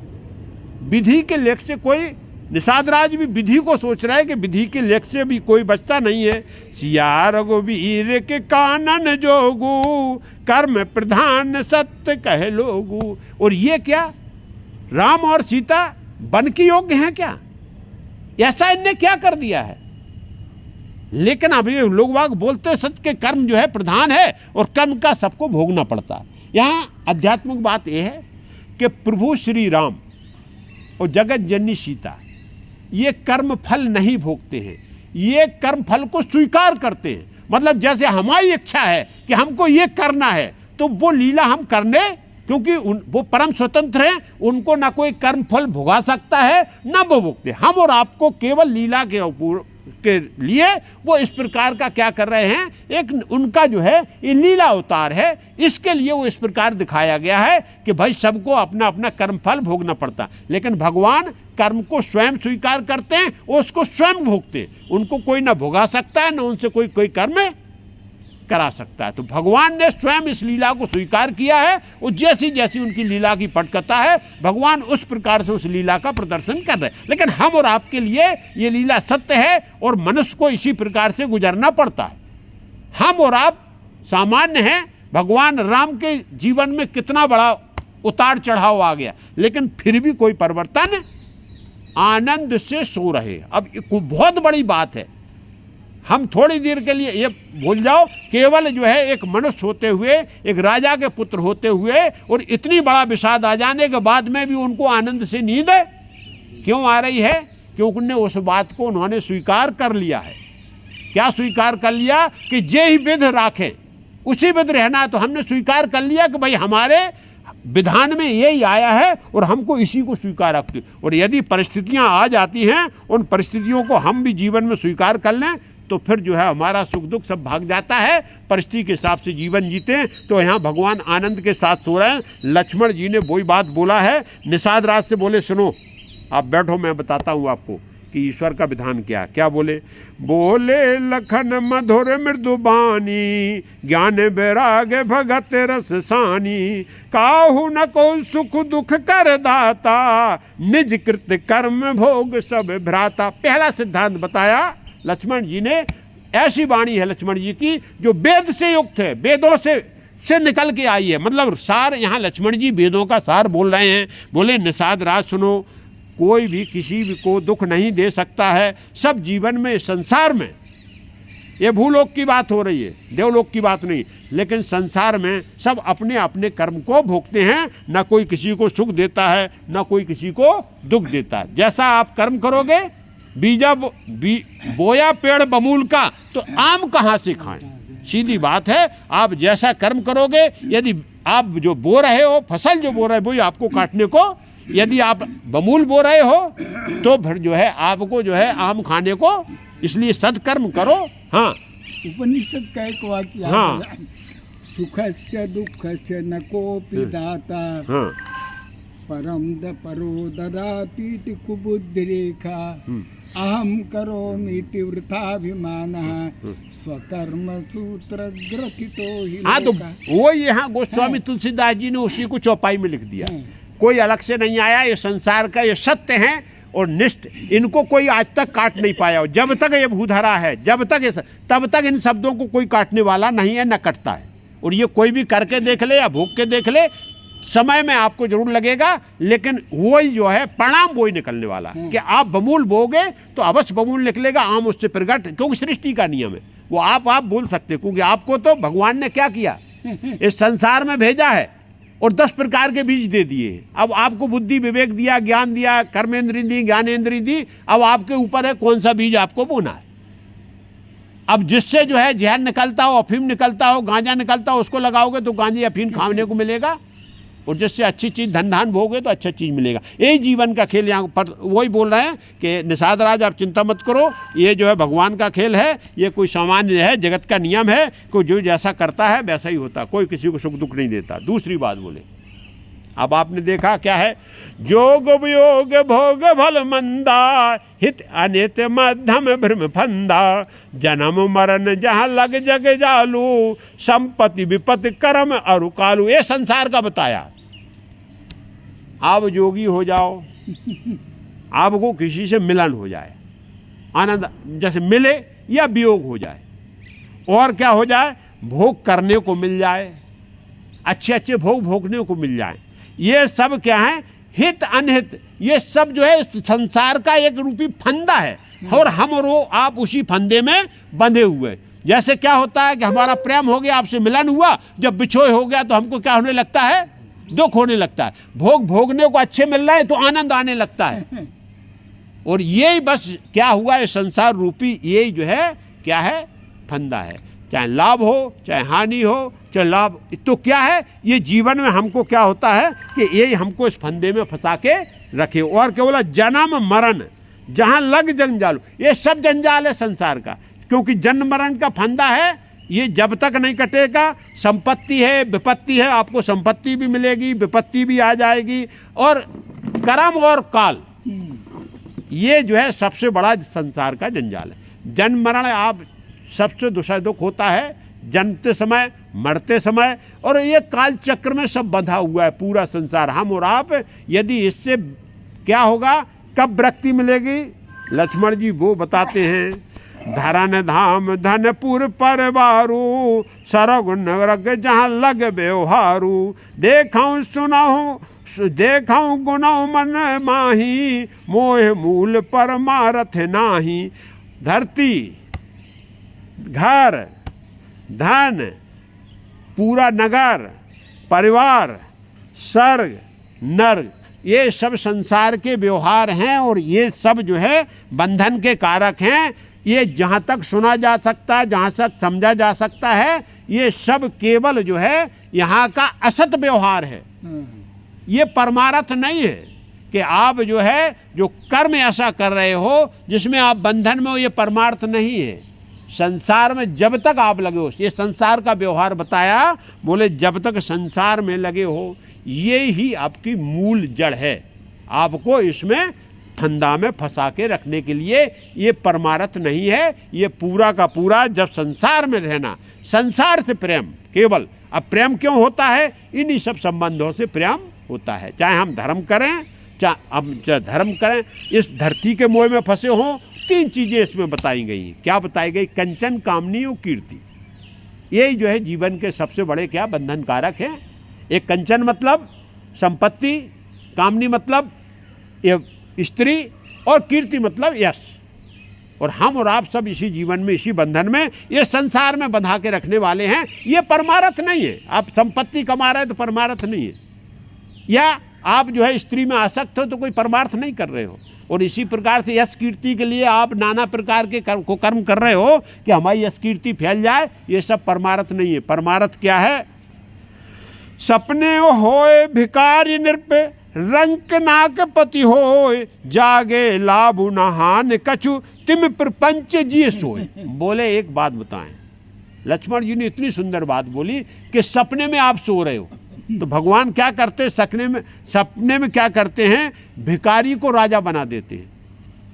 विधि के लेख से कोई, निषाद राज भी विधि को सोच रहा है कि विधि के लेख से भी कोई बचता नहीं है। सिया रघुवीर के कानन जोगू, कर्म प्रधान सत्य कह लोगू। और ये क्या, राम और सीता बन की योग्य हैं क्या? ऐसा इनने क्या कर दिया है? लेकिन अभी लोग वाग बोलते सत्य के कर्म जो है प्रधान है और कर्म का सबको भोगना पड़ता है। यहाँ आध्यात्मिक बात यह है कि प्रभु श्री राम और जगत जननी सीता ये कर्म फल नहीं भोगते हैं, ये कर्म फल को स्वीकार करते हैं। मतलब जैसे हमारी इच्छा है कि हमको ये करना है, तो वो लीला हम करने, क्योंकि वो परम स्वतंत्र हैं, उनको ना कोई कर्म फल भुगा सकता है ना वो भोगते। हम और आपको केवल लीला के लिए वो इस प्रकार का क्या कर रहे हैं, एक उनका जो है ये लीला अवतार है, इसके लिए वो इस प्रकार दिखाया गया है कि भाई सबको अपना अपना कर्म फल भोगना पड़ता। लेकिन भगवान कर्म को स्वयं स्वीकार करते हैं और उसको स्वयं भोगते हैं। उनको कोई ना भुगा सकता है, ना उनसे कोई कर्म करा सकता है। तो भगवान ने स्वयं इस लीला को स्वीकार किया है और जैसी जैसी उनकी लीला की पटकथा है, भगवान उस प्रकार से उस लीला का प्रदर्शन कर रहे हैं। लेकिन हम और आपके लिए ये लीला सत्य है और मनुष्य को इसी प्रकार से गुजरना पड़ता है। हम और आप सामान्य हैं। भगवान राम के जीवन में कितना बड़ा उतार चढ़ाव आ गया, लेकिन फिर भी कोई परिवर्तन, आनंद से सो रहे। अब बहुत बड़ी बात है, हम थोड़ी देर के लिए ये भूल जाओ, केवल जो है एक मनुष्य होते हुए, एक राजा के पुत्र होते हुए और इतनी बड़ा विषाद आ जाने के बाद में भी उनको आनंद से नींद क्यों आ रही है? क्योंकि उन्होंने उस बात को उन्होंने स्वीकार कर लिया है। क्या स्वीकार कर लिया? कि जे ही विध राखें उसी विध रहना है। तो हमने स्वीकार कर लिया कि भाई हमारे विधान में यही आया है और हमको इसी को स्वीकार रखते। और यदि परिस्थितियां आ जाती हैं, उन परिस्थितियों को हम भी जीवन में स्वीकार कर लें, तो फिर जो है हमारा सुख दुख सब भाग जाता है। परिस्थिति के हिसाब से जीवन जीते हैं। तो यहाँ भगवान आनंद के साथ सो रहे हैं। लक्ष्मण जी ने वही बात बोला है। निषाद राज से बोले सुनो, आप बैठो, मैं बताता हूँ आपको कि ईश्वर का विधान क्या है। क्या बोले? बोले लखन मधुर मृदुबानी, ज्ञान बैराग भगत रस सानी, काहू न को सुख दुख कर दाता, निज कृत कर्म भोग सब भ्राता। पहला सिद्धांत बताया लक्ष्मण जी ने। ऐसी वाणी है लक्ष्मण जी की जो वेद से युक्त है, वेदों से निकल के आई है। मतलब सार, यहाँ लक्ष्मण जी वेदों का सार बोल रहे हैं। बोले निषाद राज सुनो, कोई भी किसी भी को दुख नहीं दे सकता है। सब जीवन में, संसार में, ये भूलोक की बात हो रही है, देवलोक की बात नहीं, लेकिन संसार में सब अपने अपने कर्म को भोगते हैं। ना कोई किसी को सुख देता है, ना कोई किसी को दुख देता है। जैसा आप कर्म करोगे, बीजा बोया पेड़ बमूल का, तो आम कहाँ से खाएं? सीधी बात है। आप जैसा कर्म करोगे, यदि आप जो बो रहे हो, फसल जो बो रहे हो, वही आपको काटने को, यदि आप बमूल बो रहे हो तो फिर जो है आपको जो है आम खाने को। इसलिए सत्कर्म करो। हाँ, उपनिषद का एक वाक्य, हाँ, सुखस्य दुःखस्य न कोऽपि दाता, हाँ, परम परो ददातीति कुबुद्धिरेखा, अहम करोमीति वृथाभिमानः, स्वकर्म सूत्र ग्रथितो हि। हाँ, तो वो यहाँ गोस्वामी तुलसीदास जी ने उसी को चौपाई में लिख दिया। कोई अलग से नहीं आया। ये संसार का ये सत्य है और निष्ठ, इनको कोई आज तक काट नहीं पाया। जब तक ये भूधरा है, जब तक तब तक इन शब्दों को कोई काटने वाला नहीं है, न कटता है। और ये कोई भी करके देख ले या भोग के देख ले, समय में आपको जरूर लगेगा, लेकिन वही जो है परिणाम वही निकलने वाला है कि आप बमूल बोगे तो अवश्य बमूल निकलेगा, आम उससे प्रगट, क्योंकि सृष्टि का नियम है वो। आप बोल सकते, क्योंकि आपको तो भगवान ने क्या किया, इस संसार में भेजा है और 10 प्रकार के बीज दे दिए। अब आपको बुद्धि विवेक दिया, ज्ञान दिया, कर्मेंद्री दी, ज्ञानेंद्री दी, अब आपके ऊपर है कौन सा बीज आपको बोना है। अब जिससे जो है जहर निकलता हो, अफीम निकलता हो, गांजा निकलता हो, उसको लगाओगे तो गांजे अफीम खाने को मिलेगा, और जिससे अच्छी चीज़ धन धान भोगे तो अच्छा चीज़ मिलेगा। यही जीवन का खेल यहाँ पर वही बोल रहे हैं कि निषाद राज आप चिंता मत करो, ये जो है भगवान का खेल है, ये कोई सामान्य है, जगत का नियम है, कोई जो जैसा करता है वैसा ही होता, कोई किसी को सुख दुख नहीं देता। दूसरी बात बोले, अब आपने देखा क्या है, जोग वियोग भोग भल मंदा, हित अनित मध्यम भ्रम फंदा, जन्म मरण जहाँ लग जग जालू, संपत्ति विपत्ति कर्म अरु कालू। ये संसार का बताया। आप योगी हो जाओ, आपको किसी से मिलन हो जाए, आनंद जैसे मिले, या वियोग हो जाए, और क्या हो जाए, भोग करने को मिल जाए, अच्छे अच्छे भोग भोगने को मिल जाए। ये सब क्या है, हित अनहित, ये सब जो है संसार का एक रूपी फंदा है, और हम और वो आप उसी फंदे में बंधे हुए। जैसे क्या होता है कि हमारा प्रेम हो गया, आपसे मिलन हुआ, जब बिछोह हो गया तो हमको क्या होने लगता है, दुख होने लगता है। भोग भोगने को अच्छे मिल रहे हैं तो आनंद आने लगता है। और यही बस क्या हुआ है, संसार रूपी यही जो है क्या है, फंदा है। चाहे लाभ हो चाहे हानि हो, चाहे लाभ, तो क्या है, ये जीवन में हमको क्या होता है कि यही हमको इस फंदे में फंसा के रखे। और क्या बोला, जन्म मरण जहाँ लग जंजाल, ये सब जंजाल है संसार का, क्योंकि जन्म मरण का फंदा है, ये जब तक नहीं कटेगा। संपत्ति है, विपत्ति है, आपको संपत्ति भी मिलेगी, विपत्ति भी आ जाएगी, और कर्म और काल, ये जो है सबसे बड़ा संसार का जंजाल है। जन्म मरण आप सबसे दूसरा दुख होता है, जन्मते समय, मरते समय, और ये काल चक्र में सब बंधा हुआ है पूरा संसार, हम और आप। यदि इससे क्या होगा, कब वृत्ति मिलेगी, लक्ष्मण जी वो बताते हैं, धरन धाम धनपुर परवारू, सरगुन नरक जहाँ लग व्यवहारू, देखऊँ सुनाऊँ देखऊँ गुनाऊ मन माही, मोह मूल परमारथ नाही। धरती, घर, धन, पूरा नगर, परिवार, स्वर्ग, नर्क, ये सब संसार के व्यवहार हैं, और ये सब जो है बंधन के कारक हैं। ये जहाँ तक सुना जा सकता है, जहाँ तक समझा जा सकता है, ये सब केवल जो है यहाँ का असत व्यवहार है, ये परमार्थ नहीं है कि आप जो है जो कर्म ऐसा कर रहे हो जिसमें आप बंधन में हो, ये परमार्थ नहीं है। संसार में जब तक आप लगे हो, ये संसार का व्यवहार बताया, बोले जब तक संसार में लगे हो, ये ही आपकी मूल जड़ है। आपको इसमें फंदा में फंसा के रखने के लिए, ये परमार्थ नहीं है। ये पूरा का पूरा जब संसार में रहना, संसार से प्रेम केवल। अब प्रेम क्यों होता है, इन्हीं सब संबंधों से प्रेम होता है। चाहे हम धर्म करें, चाहे धर्म करें, इस धरती के मोह में फंसे हों, 3 चीज़ें इसमें बताई गई हैं। क्या बताई गई, कंचन, कामनी और कीर्ति। यही जो है जीवन के सबसे बड़े क्या बंधन कारक हैं। एक कंचन मतलब संपत्ति, कामनी मतलब स्त्री, और कीर्ति मतलब यश। और हम और आप सब इसी जीवन में, इसी बंधन में, ये संसार में बंधा के रखने वाले हैं। ये परमार्थ नहीं है। आप संपत्ति कमा रहे हो तो परमार्थ नहीं है, या आप जो है स्त्री में आसक्त हो तो कोई परमार्थ नहीं कर रहे हो। और इसी प्रकार से यश कीर्ति के लिए आप नाना प्रकार के कर्म कर रहे हो कि हमारी यश कीर्ति फैल जाए, ये सब परमार्थ नहीं है। परमार्थ क्या है, सपने होए भिकारी नृप, रंक नाक पति होए, जागे लाभु नहान कछु, तिम प्रपंच जी सोए। बोले एक बात बताएं, लक्ष्मण जी ने इतनी सुंदर बात बोली कि सपने में आप सो रहे हो, तो भगवान क्या करते, सपने में क्या करते हैं, भिखारी को राजा बना देते हैं।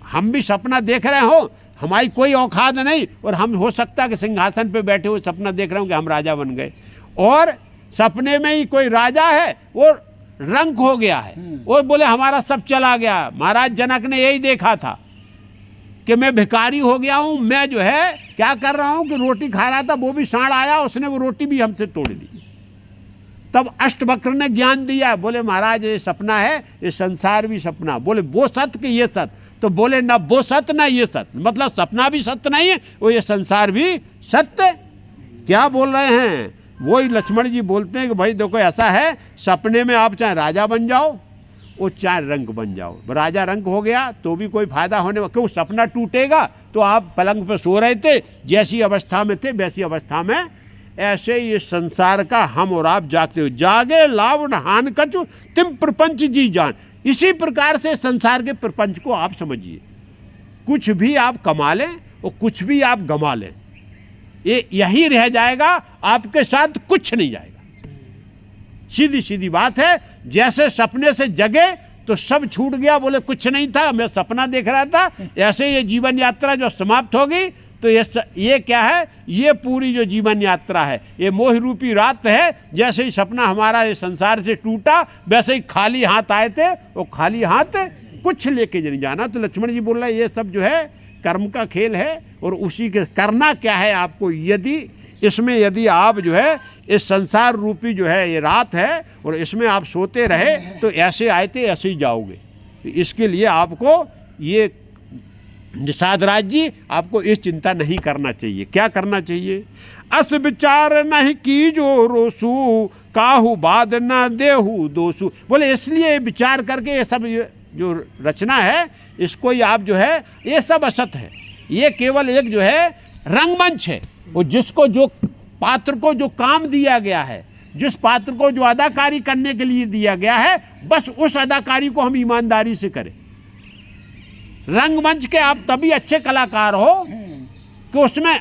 हम भी सपना देख रहे हो, हमारी कोई औकात नहीं, और हम हो सकता है कि सिंहासन पे बैठे हुए सपना देख रहे हो कि हम राजा बन गए, और सपने में ही कोई राजा है वो रंक हो गया है, वो बोले हमारा सब चला गया। महाराज जनक ने यही देखा था कि मैं भिखारी हो गया हूँ, मैं जो है क्या कर रहा हूं कि रोटी खा रहा था, वो भी सांड आया, उसने वो रोटी भी हमसे तोड़ दी। तब अष्टवक्र ने ज्ञान दिया, बोले महाराज ये सपना है, ये संसार भी सपना। बोले वो सत्य कि ये सत्य? तो बोले ना वो सत्य ना ये सत्य, मतलब सपना भी सत्य नहीं है और ये संसार भी सत्य। क्या बोल रहे हैं? वही लक्ष्मण जी बोलते हैं कि भाई देखो ऐसा है, सपने में आप चाहे राजा बन जाओ और चाहे रंक बन जाओ। राजा रंक हो गया तो भी कोई फायदा होने वाला, क्यों? सपना टूटेगा तो आप पलंग पे सो रहे थे, जैसी अवस्था में थे वैसी अवस्था में। ऐसे ये संसार का हम और आप जागते हो, जागे लावण हान कछु तिम प्रपंच जी जान। इसी प्रकार से संसार के प्रपंच को आप समझिए। कुछ भी आप कमा लें और कुछ भी आप गमा लें, ये यही रह जाएगा, आपके साथ कुछ नहीं जाएगा। सीधी सीधी बात है। जैसे सपने से जगे तो सब छूट गया, बोले कुछ नहीं था, मैं सपना देख रहा था। ऐसे ये जीवन यात्रा जो समाप्त होगी तो ये क्या है? ये पूरी जो जीवन यात्रा है ये मोह रूपी रात है। जैसे ही सपना हमारा ये संसार से टूटा वैसे ही खाली हाथ आए थे, वो खाली हाथ कुछ लेके नहीं जाना। तो लक्ष्मण जी बोल रहे हैं ये सब जो है कर्म का खेल है और उसी के करना क्या है आपको। यदि आप जो है इस संसार रूपी जो है ये रात है और इसमें आप सोते रहे तो ऐसे आए थे ऐसे ही जाओगे। इसके लिए आपको ये निषाद राज जी, आपको इस चिंता नहीं करना चाहिए। क्या करना चाहिए? अस विचार नहीं की जो रोसू, काहू बाद न देहू दोसू। बोले इसलिए विचार करके ये सब जो रचना है इसको ही आप जो है, ये सब असत है, ये केवल एक जो है रंगमंच है। और जिसको जो पात्र को जो काम दिया गया है, जिस पात्र को जो अदाकारी करने के लिए दिया गया है, बस उस अदाकारी को हम ईमानदारी से करें। रंगमंच के आप तभी अच्छे कलाकार हो कि उसमें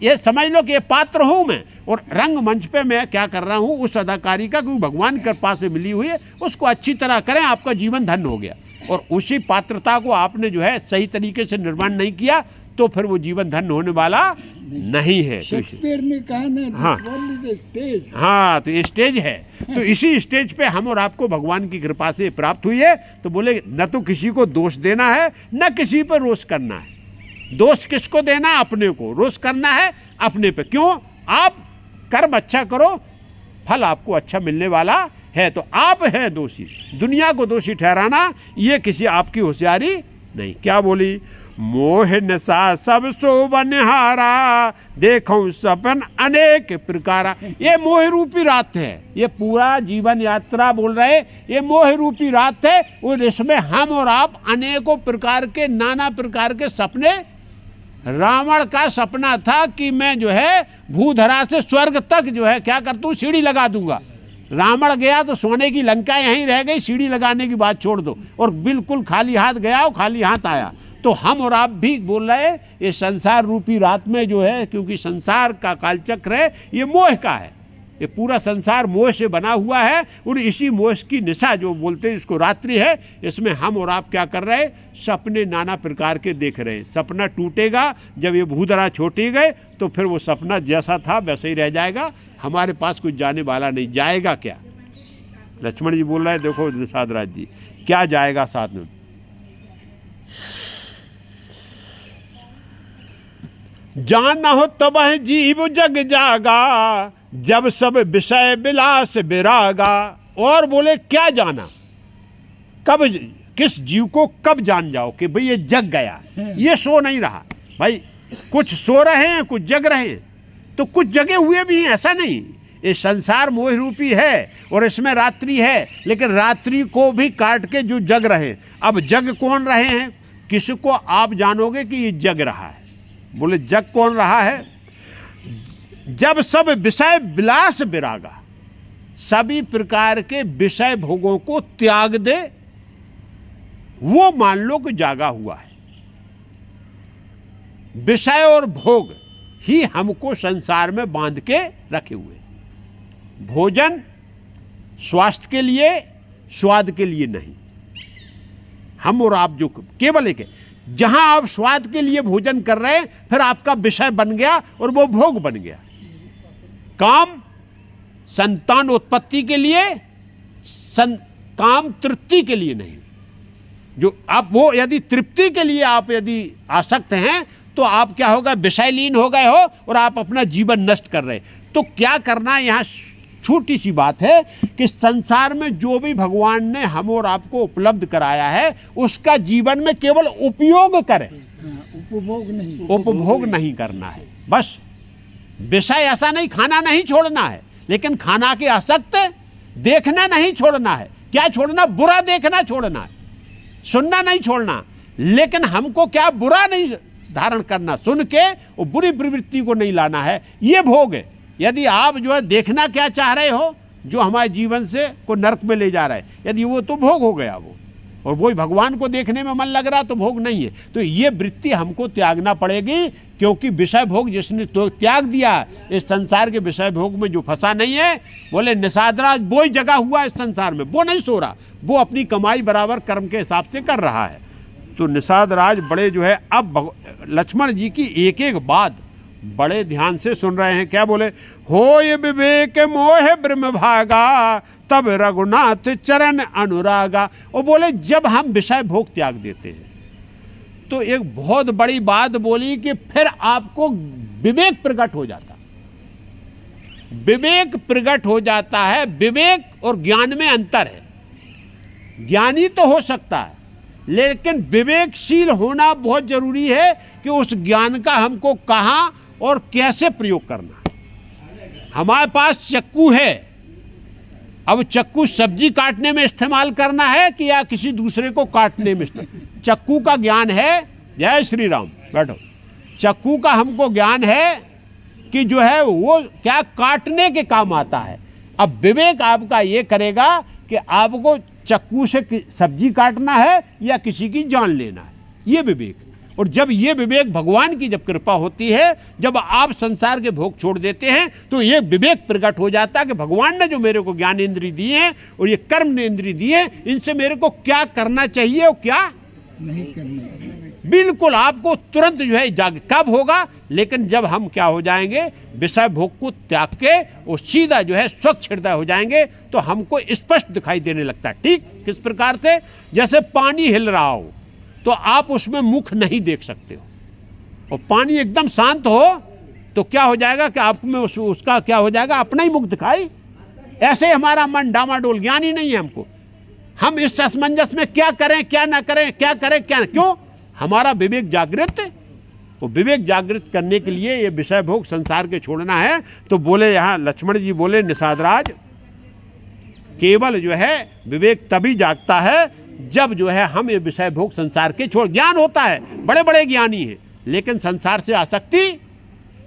ये समझ लो कि ये पात्र हूं मैं और रंगमंच पे मैं क्या कर रहा हूं उस अदाकारी का, क्योंकि भगवान के पास से मिली हुई है, उसको अच्छी तरह करें, आपका जीवन धन्य हो गया। और उसी पात्रता को आपने जो है सही तरीके से निर्माण नहीं किया तो फिर वो जीवन धन्य होने वाला नहीं है। शेक्सपियर ने कहा ना, हाँ, स्टेज। हाँ, तो ये स्टेज है। तो इसी स्टेज पे हम और आपको भगवान की कृपा से प्राप्त हुई है। तो बोले न तो किसी को दोष देना है न किसी पर रोष करना है। दोष किसको देना है? अपने को। रोष करना है अपने पे। क्यों? आप कर्म अच्छा करो, फल आपको अच्छा मिलने वाला है। तो आप हैं दोषी, दुनिया को दोषी ठहराना ये किसी आपकी होशियारी नहीं। क्या बोली? मोह नशा सब शोभनहारा, देखो सपन अनेक प्रकारा। ये मोह रूपी रात है, ये पूरा जीवन यात्रा बोल रहे, ये मोह रूपी रात है और इसमें हम और आप अनेकों प्रकार के, नाना प्रकार के सपने। रावण का सपना था कि मैं जो है भूधरा से स्वर्ग तक जो है क्या करता हूँ, सीढ़ी लगा दूंगा। रावण गया तो सोने की लंका यहीं रह गई, सीढ़ी लगाने की बात छोड़ दो, और बिल्कुल खाली हाथ गया और खाली हाथ आया। तो हम और आप भी बोल रहे हैं ये संसार रूपी रात में जो है, क्योंकि संसार का कालचक्र है, ये मोह का है, ये पूरा संसार मोह से बना हुआ है। और इसी मोह की निशा जो बोलते हैं इसको रात्रि है, इसमें हम और आप क्या कर रहे हैं? सपने नाना प्रकार के देख रहे हैं। सपना टूटेगा, जब ये भूधरा छोटी गए तो फिर वो सपना जैसा था वैसे ही रह जाएगा, हमारे पास कुछ जाने वाला नहीं। जाएगा क्या? लक्ष्मण जी बोल रहे हैं, देखो निषाद राज जी, क्या जाएगा साथ में? जान न हो तब जीव जग जागा, जब सब विषय विलास विरागा। और बोले क्या जाना? कब, किस जीव को कब जान जाओ कि भाई ये जग गया, ये सो नहीं रहा। भाई कुछ सो रहे हैं, कुछ जग रहे हैं, तो कुछ जगे हुए भी हैं, ऐसा नहीं। ये संसार मोह रूपी है और इसमें रात्रि है, लेकिन रात्रि को भी काट के जो जग रहे हैं। अब जग कौन रहे हैं? किसको आप जानोगे कि ये जग रहा है? बोले जग कौन रहा है? जब सब विषय विलास विरागा, सभी प्रकार के विषय भोगों को त्याग दे, वो मान लो कि जागा हुआ है। विषय और भोग ही हमको संसार में बांध के रखे हुए। भोजन स्वास्थ्य के लिए, स्वाद के लिए नहीं। हम और आप जो केवल एक है, जहां आप स्वाद के लिए भोजन कर रहे हैं, फिर आपका विषय बन गया और वो भोग बन गया। काम संतान उत्पत्ति के लिए, काम तृप्ति के लिए नहीं। जो आप वो यदि तृप्ति के लिए आप यदि आसक्त हैं तो आप क्या होगा, विषयलीन हो गए हो और आप अपना जीवन नष्ट कर रहे। तो क्या करना, यहाँ छोटी सी बात है कि संसार में जो भी भगवान ने हम और आपको उपलब्ध कराया है उसका जीवन में केवल उपयोग करें, उपभोग नहीं करना है। बस विषय ऐसा नहीं, खाना नहीं छोड़ना है, लेकिन खाना के आसक्त देखना नहीं छोड़ना है। क्या छोड़ना? बुरा देखना छोड़ना है, सुनना नहीं छोड़ना। लेकिन हमको क्या, बुरा नहीं धारण करना, सुन के वो बुरी प्रवृत्ति को नहीं लाना है। ये भोग है। यदि आप जो है देखना क्या चाह रहे हो, जो हमारे जीवन से को नरक में ले जा रहा है, यदि वो तो भोग हो गया वो, और वही भगवान को देखने में मन लग रहा तो भोग नहीं है। तो ये वृत्ति हमको त्यागना पड़ेगी, क्योंकि विषय भोग जिसने तो त्याग दिया, इस संसार के विषय भोग में जो फंसा नहीं है, बोले निषादराज वो ही जगा हुआ इस संसार में, वो नहीं सो रहा, वो अपनी कमाई बराबर कर्म के हिसाब से कर रहा है। तो निषादराज बड़े जो है अब लक्ष्मण जी की एक एक बात बड़े ध्यान से सुन रहे हैं। क्या बोले? हो ये विवेक मोह ब्रह्म भागा, तब रघुनाथ चरण अनुरागा। और बोले जब हम विषय भोग त्याग देते हैं तो एक बहुत बड़ी बात बोली कि फिर आपको विवेक प्रकट हो जाता, विवेक प्रकट हो जाता है। विवेक और ज्ञान में अंतर है। ज्ञानी तो हो सकता है, लेकिन विवेकशील होना बहुत जरूरी है कि उस ज्ञान का हमको कहां और कैसे प्रयोग करना है। हमारे पास चक्कू है, अब चक्कू सब्जी काटने में इस्तेमाल करना है कि या किसी दूसरे को काटने में? चक्कू का ज्ञान है, जय श्री राम, बैठो। चक्कू का हमको ज्ञान है कि जो है वो क्या काटने के काम आता है। अब विवेक आपका ये करेगा कि आपको चक्कू से सब्जी काटना है या किसी की जान लेना है, ये विवेक। और जब ये विवेक भगवान की जब कृपा होती है, जब आप संसार के भोग छोड़ देते हैं, तो ये विवेक प्रकट हो जाता है कि भगवान ने जो मेरे को ज्ञान इंद्रिय दी है और ये कर्म इंद्रिय दी है, इनसे मेरे को क्या करना चाहिए और क्या नहीं करना। बिल्कुल आपको तुरंत जो है जाग कब होगा, लेकिन जब हम क्या हो जाएंगे, विषय भोग को त्याग के और सीधा जो है स्वच्छ हृदय हो जाएंगे, तो हमको स्पष्ट दिखाई देने लगता है। ठीक किस प्रकार से? जैसे पानी हिल रहा हो तो आप उसमें मुख नहीं देख सकते हो, और पानी एकदम शांत हो तो क्या हो जाएगा कि आप में उसका क्या हो जाएगा, अपना ही मुख दिखाई। ऐसे हमारा मन डामाडोल, ज्ञान ही नहीं है हमको। हम इस असमंजस में क्या करें क्या ना करें, क्या करें क्या ना, क्यों? हमारा विवेक जागृत है। वो विवेक जागृत करने के लिए ये विषय भोग संसार के छोड़ना है। तो बोले यहाँ लक्ष्मण जी बोले, निषादराज केवल जो है विवेक तभी जागता है जब जो है हम ये विषय भोग संसार के छोड़। ज्ञान होता है, बड़े बड़े ज्ञानी हैं, लेकिन संसार से आसक्ति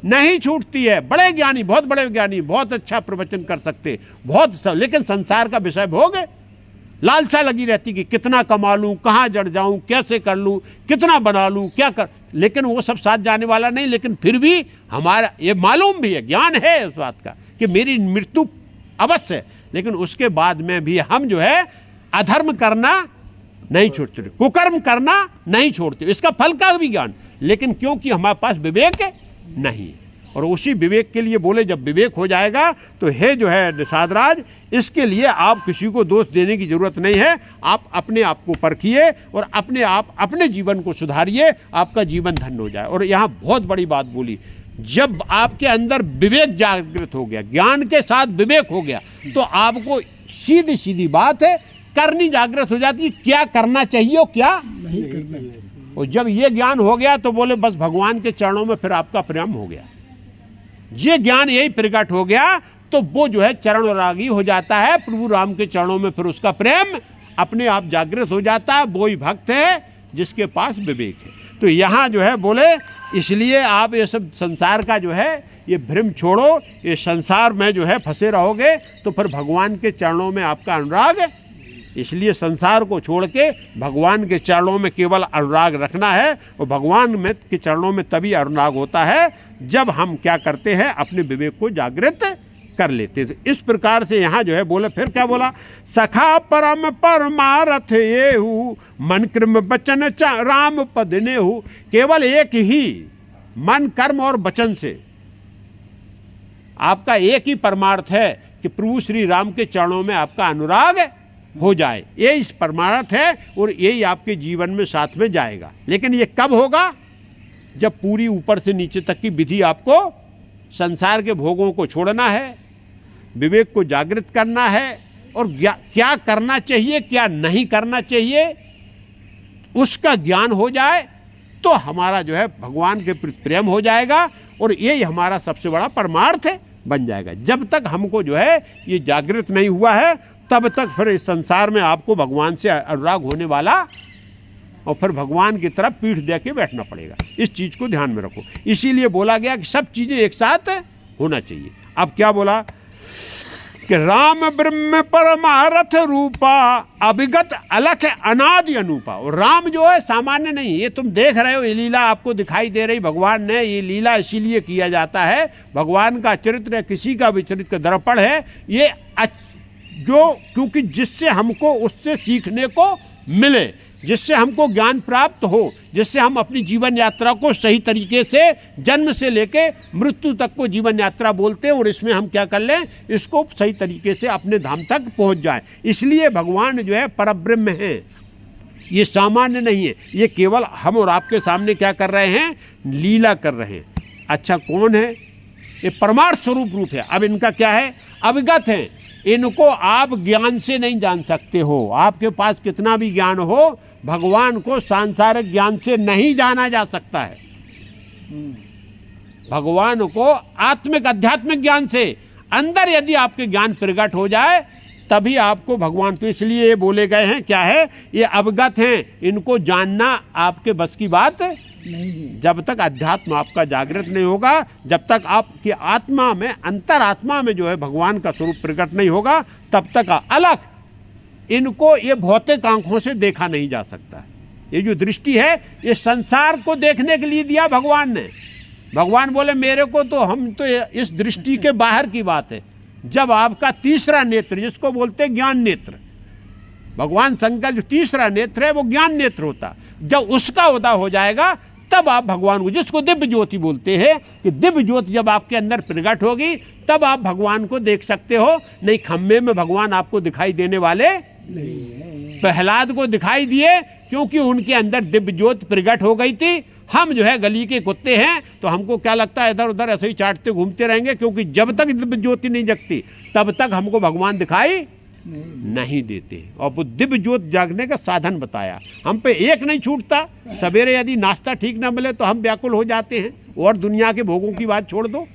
नहीं छूटती है। बड़े ज्ञानी, बहुत बड़े ज्ञानी, बहुत अच्छा प्रवचन कर सकते, बहुत, लेकिन संसार का विषय भोग है। लालसा लगी रहती कि कितना कमा लूं, कहाँ जड़ जाऊं, कैसे कर लूं, कितना बना लूं, क्या कर, लेकिन वो सब साथ जाने वाला नहीं। लेकिन फिर भी हमारा ये मालूम भी है, ज्ञान है उस बात का कि मेरी मृत्यु अवश्य है, लेकिन उसके बाद में भी हम जो है अधर्म करना नहीं छोड़ते, कुकर्म करना नहीं छोड़ते, इसका फल का भी ज्ञान, लेकिन क्योंकि हमारे पास विवेक नहीं। और उसी विवेक के लिए बोले जब विवेक हो जाएगा तो हे जो है निषादराज, इसके लिए आप किसी को दोष देने की जरूरत नहीं है। आप अपने आप को परखिए और अपने आप अपने जीवन को सुधारिए, आपका जीवन धन्य हो जाए। और यहाँ बहुत बड़ी बात बोली, जब आपके अंदर विवेक जागृत हो गया, ज्ञान के साथ विवेक हो गया, तो आपको सीधी सीधी बात है करनी जागृत हो जाती है, क्या करना चाहिए और क्या नहीं करना चाहिए। और जब ये ज्ञान हो गया तो बोले बस भगवान के चरणों में फिर आपका प्रेम हो गया। ये ज्ञान यही प्रकट हो गया तो वो जो है चरण रागी हो जाता है प्रभु राम के चरणों में, फिर उसका प्रेम अपने आप जागृत हो जाता है। वो ही भक्त है जिसके पास विवेक है। तो यहाँ जो है बोले इसलिए आप ये सब संसार का जो है ये भ्रम छोड़ो, ये संसार में जो है फंसे रहोगे तो फिर भगवान के चरणों में आपका अनुराग है। इसलिए संसार को छोड़ के भगवान के चरणों में केवल अनुराग रखना है, और भगवान में के चरणों में तभी अनुराग होता है जब हम क्या करते हैं, अपने विवेक को जागृत कर लेते। तो इस प्रकार से यहाँ जो है बोले, फिर क्या बोला, सखा परम परमारथ येहु मन कर्म वचन राम पद नेहु। केवल एक ही मन कर्म और वचन से आपका एक ही परमार्थ है कि प्रभु श्री राम के चरणों में आपका अनुराग हो जाए। ये इस परमार्थ है और यही आपके जीवन में साथ में जाएगा। लेकिन ये कब होगा? जब पूरी ऊपर से नीचे तक की विधि आपको संसार के भोगों को छोड़ना है, विवेक को जागृत करना है और क्या करना चाहिए क्या नहीं करना चाहिए उसका ज्ञान हो जाए तो हमारा जो है भगवान के प्रति प्रेम हो जाएगा और यही हमारा सबसे बड़ा परमार्थ बन जाएगा। जब तक हमको जो है ये जागृत नहीं हुआ है तब तक फिर इस संसार में आपको भगवान से अनुराग होने वाला और फिर भगवान की तरफ पीठ दे के बैठना पड़ेगा। इस चीज़ को ध्यान में रखो। इसीलिए बोला गया कि सब चीज़ें एक साथ होना चाहिए। अब क्या बोला कि राम ब्रह्म परमारथ रूपा अभिगत अलख अनादि अनूपा। और राम जो है सामान्य नहीं, ये तुम देख रहे हो, ये लीला आपको दिखाई दे रही, भगवान ने ये लीला इसीलिए किया जाता है। भगवान का चरित्र किसी का भी चरित्र का दर्पण है ये, जो क्योंकि जिससे हमको उससे सीखने को मिले, जिससे हमको ज्ञान प्राप्त हो, जिससे हम अपनी जीवन यात्रा को सही तरीके से जन्म से लेके मृत्यु तक को जीवन यात्रा बोलते हैं और इसमें हम क्या कर लें, इसको सही तरीके से अपने धाम तक पहुंच जाए। इसलिए भगवान जो है परब्रह्म है, ये सामान्य नहीं है, ये केवल हम और आपके सामने क्या कर रहे हैं, लीला कर रहे हैं। अच्छा कौन है, ये परमार्थ स्वरूप रूप है। अब इनका क्या है, अविगत है, इनको आप ज्ञान से नहीं जान सकते हो। आपके पास कितना भी ज्ञान हो, भगवान को सांसारिक ज्ञान से नहीं जाना जा सकता है। भगवान को आत्मिक आध्यात्मिक ज्ञान से अंदर यदि आपके ज्ञान प्रकट हो जाए तभी आपको भगवान, तो इसलिए ये बोले गए हैं क्या है, ये अवगत हैं, इनको जानना आपके बस की बात नहीं। जब तक अध्यात्म आपका जागृत नहीं होगा, जब तक आपकी आत्मा में, अंतर आत्मा में जो है भगवान का स्वरूप प्रकट नहीं होगा, तब तक अलग इनको ये भौतिक आंखों से देखा नहीं जा सकता। ये जो दृष्टि है ये संसार को देखने के लिए दिया भगवान ने। भगवान बोले मेरे को तो, हम तो इस दृष्टि के बाहर की बात है। जब आपका तीसरा नेत्र, जिसको बोलते हैं ज्ञान नेत्र, भगवान शंकर जो तीसरा नेत्र है वो ज्ञान नेत्र होता, जब उसका उदय हो जाएगा तब आप भगवान को, जिसको दिव्य ज्योति बोलते हैं, कि दिव्य ज्योति जब आपके अंदर प्रकट होगी तब आप भगवान को देख सकते हो। नहीं खम्भे में भगवान आपको दिखाई देने वाले नहीं। प्रहलाद को दिखाई दिए क्योंकि उनके अंदर दिव्य ज्योति प्रकट हो गई थी। हम जो है गली के कुत्ते हैं तो हमको क्या लगता है, इधर उधर ऐसे ही चाटते घूमते रहेंगे, क्योंकि जब तक दिव्य ज्योति नहीं जगती तब तक हमको भगवान दिखाई नहीं देते। और वो दिव्य ज्योति जागने का साधन बताया, हम पे एक नहीं छूटता। सवेरे यदि नाश्ता ठीक ना मिले तो हम व्याकुल हो जाते हैं, और दुनिया के भोगों की बात छोड़ दो,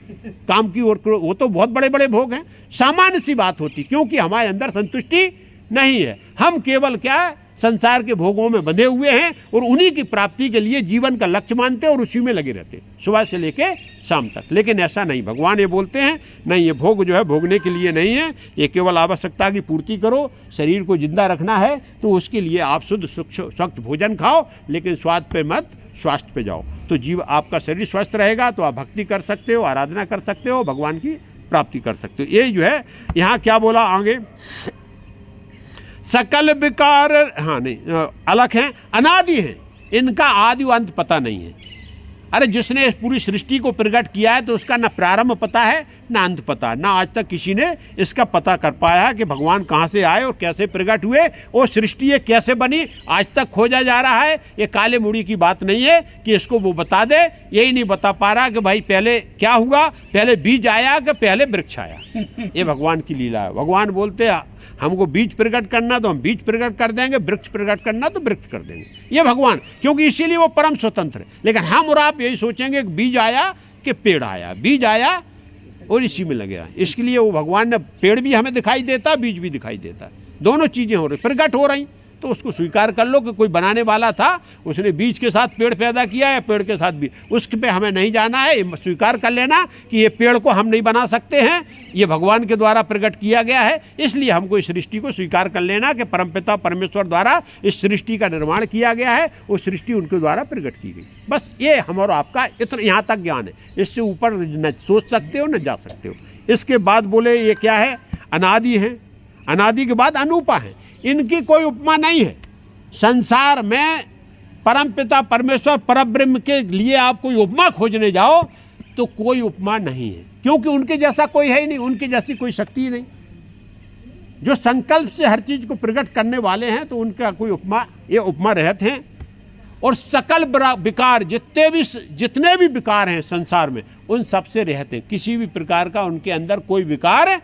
काम की ओर, वो तो बहुत बड़े बड़े भोग हैं, सामान्य सी बात होती, क्योंकि हमारे अंदर संतुष्टि नहीं है। हम केवल क्या संसार के भोगों में बंधे हुए हैं और उन्हीं की प्राप्ति के लिए जीवन का लक्ष्य मानते हैं और उसी में लगे रहते हैं सुबह से लेके शाम तक। लेकिन ऐसा नहीं, भगवान ये बोलते हैं नहीं, ये भोग जो है भोगने के लिए नहीं है, ये केवल आवश्यकता की पूर्ति करो। शरीर को जिंदा रखना है तो उसके लिए आप शुद्ध स्वच्छ भोजन खाओ, लेकिन स्वाद पे मत, स्वास्थ्य पे जाओ। तो जीव आपका शरीर स्वस्थ रहेगा तो आप भक्ति कर सकते हो, आराधना कर सकते हो, भगवान की प्राप्ति कर सकते हो। ये जो है यहाँ क्या बोला आगे, सकल विकार, हाँ नहीं, अलग हैं, अनादि हैं, इनका आदि अंत पता नहीं है। अरे जिसने पूरी सृष्टि को प्रकट किया है तो उसका ना प्रारंभ पता है ना अंत पता, ना आज तक किसी ने इसका पता कर पाया है कि भगवान कहाँ से आए और कैसे प्रकट हुए और सृष्टि ये कैसे बनी, आज तक खोजा जा रहा है। ये काले मुड़ी की बात नहीं है कि इसको वो बता दे, यही नहीं बता पा रहा कि भाई पहले क्या हुआ, पहले बीज आया कि पहले वृक्ष आया। ये भगवान की लीला है। भगवान बोलते हैं हमको बीज प्रकट करना तो हम बीज प्रकट कर देंगे, वृक्ष प्रकट करना तो वृक्ष कर देंगे। ये भगवान, क्योंकि इसीलिए वो परम स्वतंत्र है। लेकिन हम और आप यही सोचेंगे कि बीज आया कि पेड़ आया, बीज आया और इसी में लगे। इसके लिए वो भगवान ने, पेड़ भी हमें दिखाई देता, बीज भी दिखाई देता, दोनों चीज़ें हो रही, प्रकट हो रही, तो उसको स्वीकार कर लो कि कोई बनाने वाला था, उसने बीज के साथ पेड़ पैदा किया है, पेड़ के साथ बीज, उसके पे हमें नहीं जाना है। स्वीकार कर लेना कि ये पेड़ को हम नहीं बना सकते हैं, ये भगवान के द्वारा प्रकट किया गया है। इसलिए हमको इस सृष्टि को स्वीकार कर लेना कि परमपिता परमेश्वर द्वारा इस सृष्टि का निर्माण किया गया है, वो सृष्टि उनके द्वारा प्रकट की गई। बस ये हमारा आपका इतना यहाँ तक ज्ञान है, इससे ऊपर न सोच सकते हो न जा सकते हो। इसके बाद बोले ये क्या है, अनादि है, अनादि के बाद अनूपा है, इनकी कोई उपमा नहीं है। संसार में परमपिता परमेश्वर परब्रह्म के लिए आप कोई उपमा खोजने जाओ तो कोई उपमा नहीं है, क्योंकि उनके जैसा कोई है ही नहीं, उनकी जैसी कोई शक्ति नहीं। जो संकल्प से हर चीज को प्रकट करने वाले हैं तो उनका कोई उपमा, ये उपमा रहते हैं। और सकल विकार, जितने भी विकार हैं संसार में, उन सब से रहते हैं। किसी भी प्रकार का उनके अंदर कोई विकार,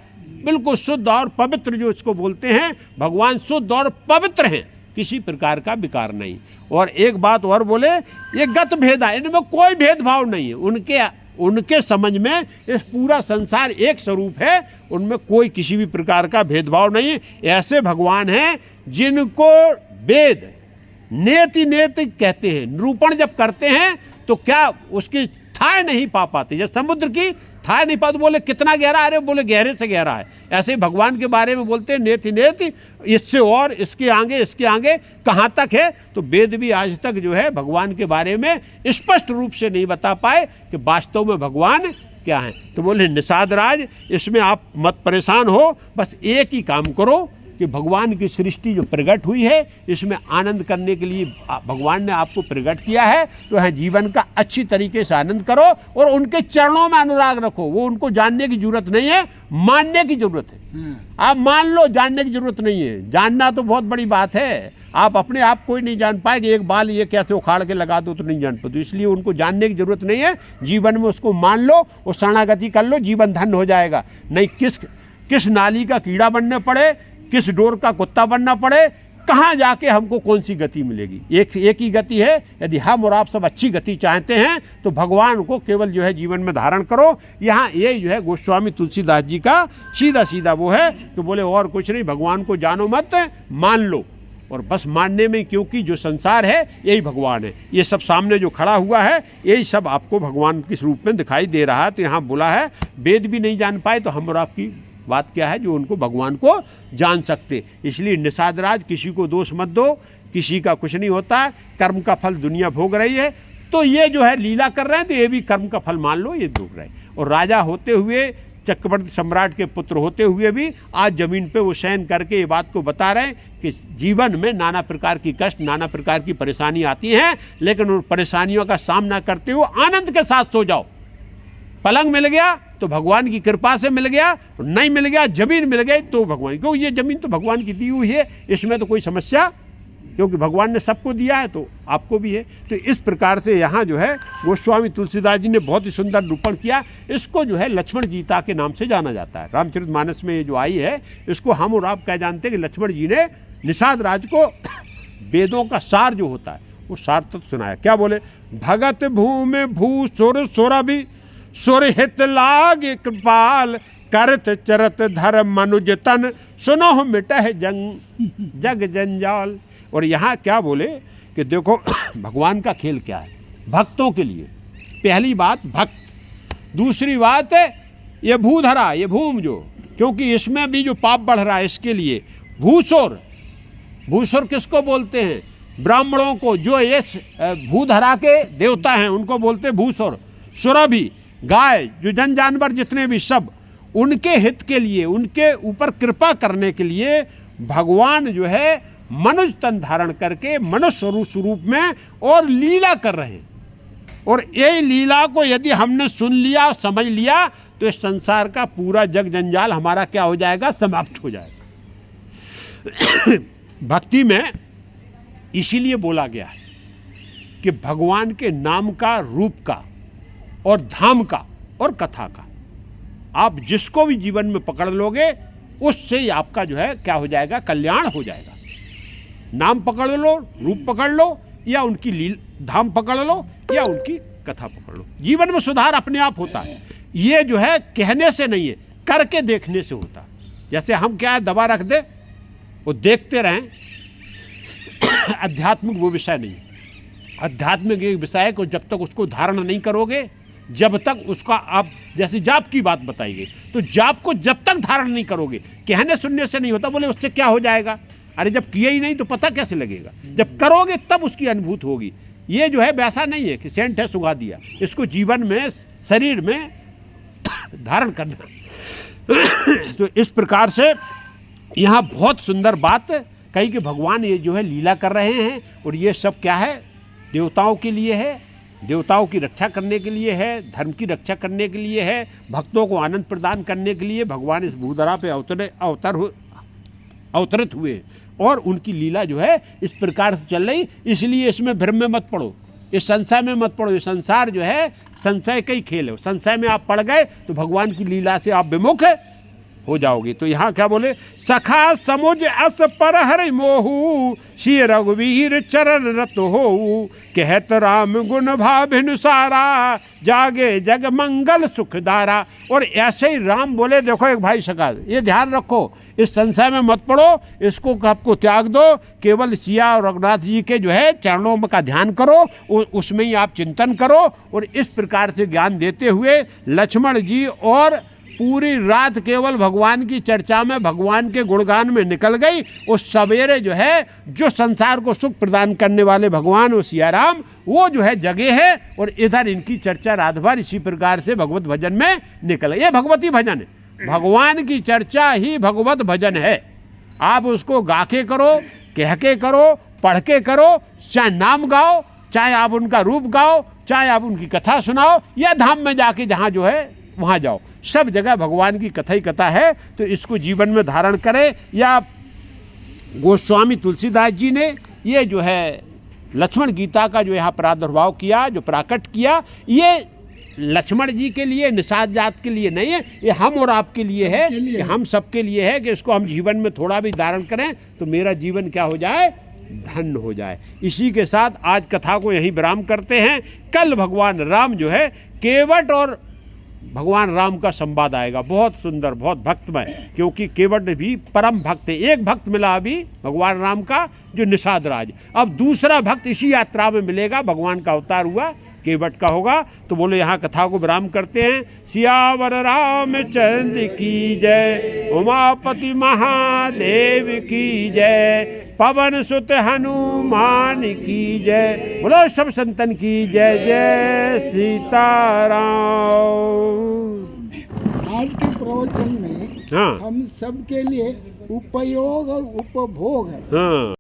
बिल्कुल शुद्ध और पवित्र, जो इसको बोलते हैं भगवान शुद्ध और पवित्र हैं, किसी प्रकार का विकार नहीं। और एक बात और बोले, ये गत भेदा, इनमें कोई भेदभाव नहीं है। उनके समझ में इस पूरा संसार एक स्वरूप है, उनमें कोई किसी भी प्रकार का भेदभाव नहीं है। ऐसे भगवान हैं जिनको वेद नेति नेति कहते हैं, निरूपण जब करते हैं तो क्या उसकी थाह नहीं पा पाते। जब समुद्र की थाह नहीं पाते, बोले कितना गहरा, अरे बोले गहरे से गहरा है। ऐसे ही भगवान के बारे में बोलते हैं नेति नेति, इससे और इसके आगे कहाँ तक है। तो वेद भी आज तक जो है भगवान के बारे में स्पष्ट रूप से नहीं बता पाए कि वास्तव में भगवान क्या है। तो बोले निषाद राज, इसमें आप मत परेशान हो, बस एक ही काम करो कि भगवान की सृष्टि जो प्रकट हुई है, इसमें आनंद करने के लिए भगवान ने आपको प्रकट किया है। तो है जीवन का अच्छी तरीके से आनंद करो और उनके चरणों में अनुराग रखो। वो उनको जानने की जरूरत नहीं है, मानने की जरूरत है। आप मान लो, जानने की जरूरत नहीं है। जानना तो बहुत बड़ी बात है। आप अपने आप कोई नहीं जान पाएंगे, एक बाल ये कैसे उखाड़ के लगा दो तो नहीं जान पाते। इसलिए उनको जानने की जरूरत नहीं है। जीवन में उसको मान लो और शरणागति कर लो, जीवन धन्य हो जाएगा। नहीं किस नाली का कीड़ा बनने पड़े, किस डोर का कुत्ता बनना पड़े, कहाँ जाके हमको कौन सी गति मिलेगी। एक ही गति है। यदि हम और आप सब अच्छी गति चाहते हैं तो भगवान को केवल जो है जीवन में धारण करो। यहाँ ये जो है गोस्वामी तुलसीदास जी का सीधा वो है कि बोले और कुछ नहीं, भगवान को जानो मत, मान लो। और बस मानने में, क्योंकि जो संसार है यही भगवान है। ये सब सामने जो खड़ा हुआ है यही सब आपको भगवान के रूप में दिखाई दे रहा है। तो यहाँ बोला है वेद भी नहीं जान पाए तो हम और आपकी बात क्या है जो उनको भगवान को जान सकते। इसलिए निषाद राज, किसी को दोष मत दो, किसी का कुछ नहीं होता। कर्म का फल दुनिया भोग रही है, तो ये जो है लीला कर रहे हैं तो ये भी कर्म का फल मान लो, ये भोग रहे हैं। और राजा होते हुए, चक्रवर्ती सम्राट के पुत्र होते हुए भी आज जमीन पे वो शयन करके ये बात को बता रहे हैं कि जीवन में नाना प्रकार की कष्ट, नाना प्रकार की परेशानी आती हैं, लेकिन उन परेशानियों का सामना करते हुए आनंद के साथ सो जाओ। पलंग मिल गया तो भगवान की कृपा से मिल गया, नहीं मिल गया, जमीन मिल गई तो भगवान, क्योंकि ये जमीन तो भगवान की दी हुई है, इसमें तो कोई समस्या, क्योंकि भगवान ने सबको दिया है तो आपको भी है। तो इस प्रकार से यहाँ जो है गोस्वामी तुलसीदास जी ने बहुत ही सुंदर निरूपण किया। इसको जो है लक्ष्मण गीता के नाम से जाना जाता है। रामचरितमानस में ये जो आई है, इसको हम और आप क्या जानते हैं कि लक्ष्मण जी ने निषाद राज को वेदों का सार जो होता है वो सार तत्व सुनाया। क्या बोले, भगत भूमि भू सुर सुरभि सुरहित लाग कृपाल, करत चरत धर मनुज तन, सुनो मिटह जग जंजाल। और यहाँ क्या बोले कि देखो भगवान का खेल क्या है भक्तों के लिए। पहली बात भक्त, दूसरी बात है ये भूधरा, ये भूम जो, क्योंकि इसमें भी जो पाप बढ़ रहा है इसके लिए। भूसुर, भूसुर किसको बोलते हैं? ब्राह्मणों को, जो ये भूधरा के देवता हैं उनको बोलते भूसुर। सुरभि, गाय, जो जन जानवर जितने भी सब, उनके हित के लिए, उनके ऊपर कृपा करने के लिए भगवान जो है मनुष्य तन धारण करके मनुष्य स्वरूप में और लीला कर रहे हैं। और ये लीला को यदि हमने सुन लिया, समझ लिया, तो इस संसार का पूरा जग जंजाल हमारा क्या हो जाएगा, समाप्त हो जाएगा। भक्ति में इसीलिए बोला गया है कि भगवान के नाम का, रूप का और धाम का और कथा का आप जिसको भी जीवन में पकड़ लोगे उससे ही आपका जो है क्या हो जाएगा, कल्याण हो जाएगा। नाम पकड़ लो, रूप पकड़ लो, या उनकी धाम पकड़ लो, या उनकी कथा पकड़ लो। जीवन में सुधार अपने आप होता है। ये जो है कहने से नहीं है, करके देखने से होता है। जैसे हम क्या है, दवा रख दे वो देखते रहें, आध्यात्मिक वो विषय नहीं है। आध्यात्मिक एक विषय को जब तक उसको धारण नहीं करोगे, जब तक उसका, आप जैसे जाप की बात बताई गई, तो जाप को जब तक धारण नहीं करोगे, कहने सुनने से नहीं होता। बोले उससे क्या हो जाएगा, अरे जब किए ही नहीं तो पता कैसे लगेगा, जब करोगे तब उसकी अनुभूति होगी। ये जो है वैसा नहीं है कि सेंट है सुगा दिया, इसको जीवन में, शरीर में धारण करना। तो इस प्रकार से यहाँ बहुत सुंदर बात कही कि भगवान ये जो है लीला कर रहे हैं, और ये सब क्या है, देवताओं के लिए है, देवताओं की रक्षा करने के लिए है, धर्म की रक्षा करने के लिए है, भक्तों को आनंद प्रदान करने के लिए भगवान इस भूधरा पे अवतरित हुए और उनकी लीला जो है इस प्रकार से चल रही। इसलिए इसमें भ्रम में मत पड़ो, इस संशय में मत पड़ो। ये संसार जो है संशय का ही खेल है। संशय में आप पड़ गए तो भगवान की लीला से आप विमुख हो जाओगे। तो यहाँ क्या बोले, सखा समुझ अस पर हरि मोहू, श्री रघुवीर चरण रत हो, कहत राम गुण भाभिन सारा, जागे जग मंगल सुखदारा। और ऐसे ही राम बोले, देखो एक भाई सखा, ये ध्यान रखो, इस संशय में मत पड़ो, इसको आपको त्याग दो, केवल सिया और रघुनाथ जी के जो है चरणों का ध्यान करो, उसमें ही आप चिंतन करो। और इस प्रकार से ज्ञान देते हुए लक्ष्मण जी और पूरी रात केवल भगवान की चर्चा में, भगवान के गुणगान में निकल गई। उस सवेरे जो है जो संसार को सुख प्रदान करने वाले भगवान और सिया राम वो जो है जगे हैं और इधर इनकी चर्चा रात भर इसी प्रकार से भगवत भजन में निकल। ये भगवती भजन है, भगवान की चर्चा ही भगवत भजन है। आप उसको गा के करो, कह के करो, पढ़ के करो, चाहे नाम गाओ, चाहे आप उनका रूप गाओ, चाहे आप उनकी कथा सुनाओ, या धाम में जाके जहाँ जो है वहाँ जाओ, सब जगह भगवान की कथा ही कथा है। तो इसको जीवन में धारण करें। या गोस्वामी तुलसीदास जी ने ये जो है लक्ष्मण गीता का जो यहाँ प्रादुर्भाव किया, जो प्राकट किया, ये लक्ष्मण जी के लिए, निषाद जात के लिए नहीं है, ये हम और आपके लिए है, कि हम सबके लिए है कि इसको हम जीवन में थोड़ा भी धारण करें तो मेरा जीवन क्या हो जाए, धन्य हो जाए। इसी के साथ आज कथा को यहीं विराम करते हैं। कल भगवान राम जो है केवट और भगवान राम का संवाद आएगा, बहुत सुंदर, बहुत भक्तमय, क्योंकि केवट भी परम भक्त है। एक भक्त मिला अभी भगवान राम का जो निषाद राज, अब दूसरा भक्त इसी यात्रा में मिलेगा, भगवान का अवतार हुआ केवट का होगा। तो बोले यहाँ कथा को विराम करते हैं। सियावर रामचंद्र की जय, उमापति महादेव की जय, पवन सुत हनुमान की जय, बोलो सब संतन की जय। जय सीताराम। आज के प्रवचन में हाँ हम सबके लिए उपयोग और उपभोग है। हाँ।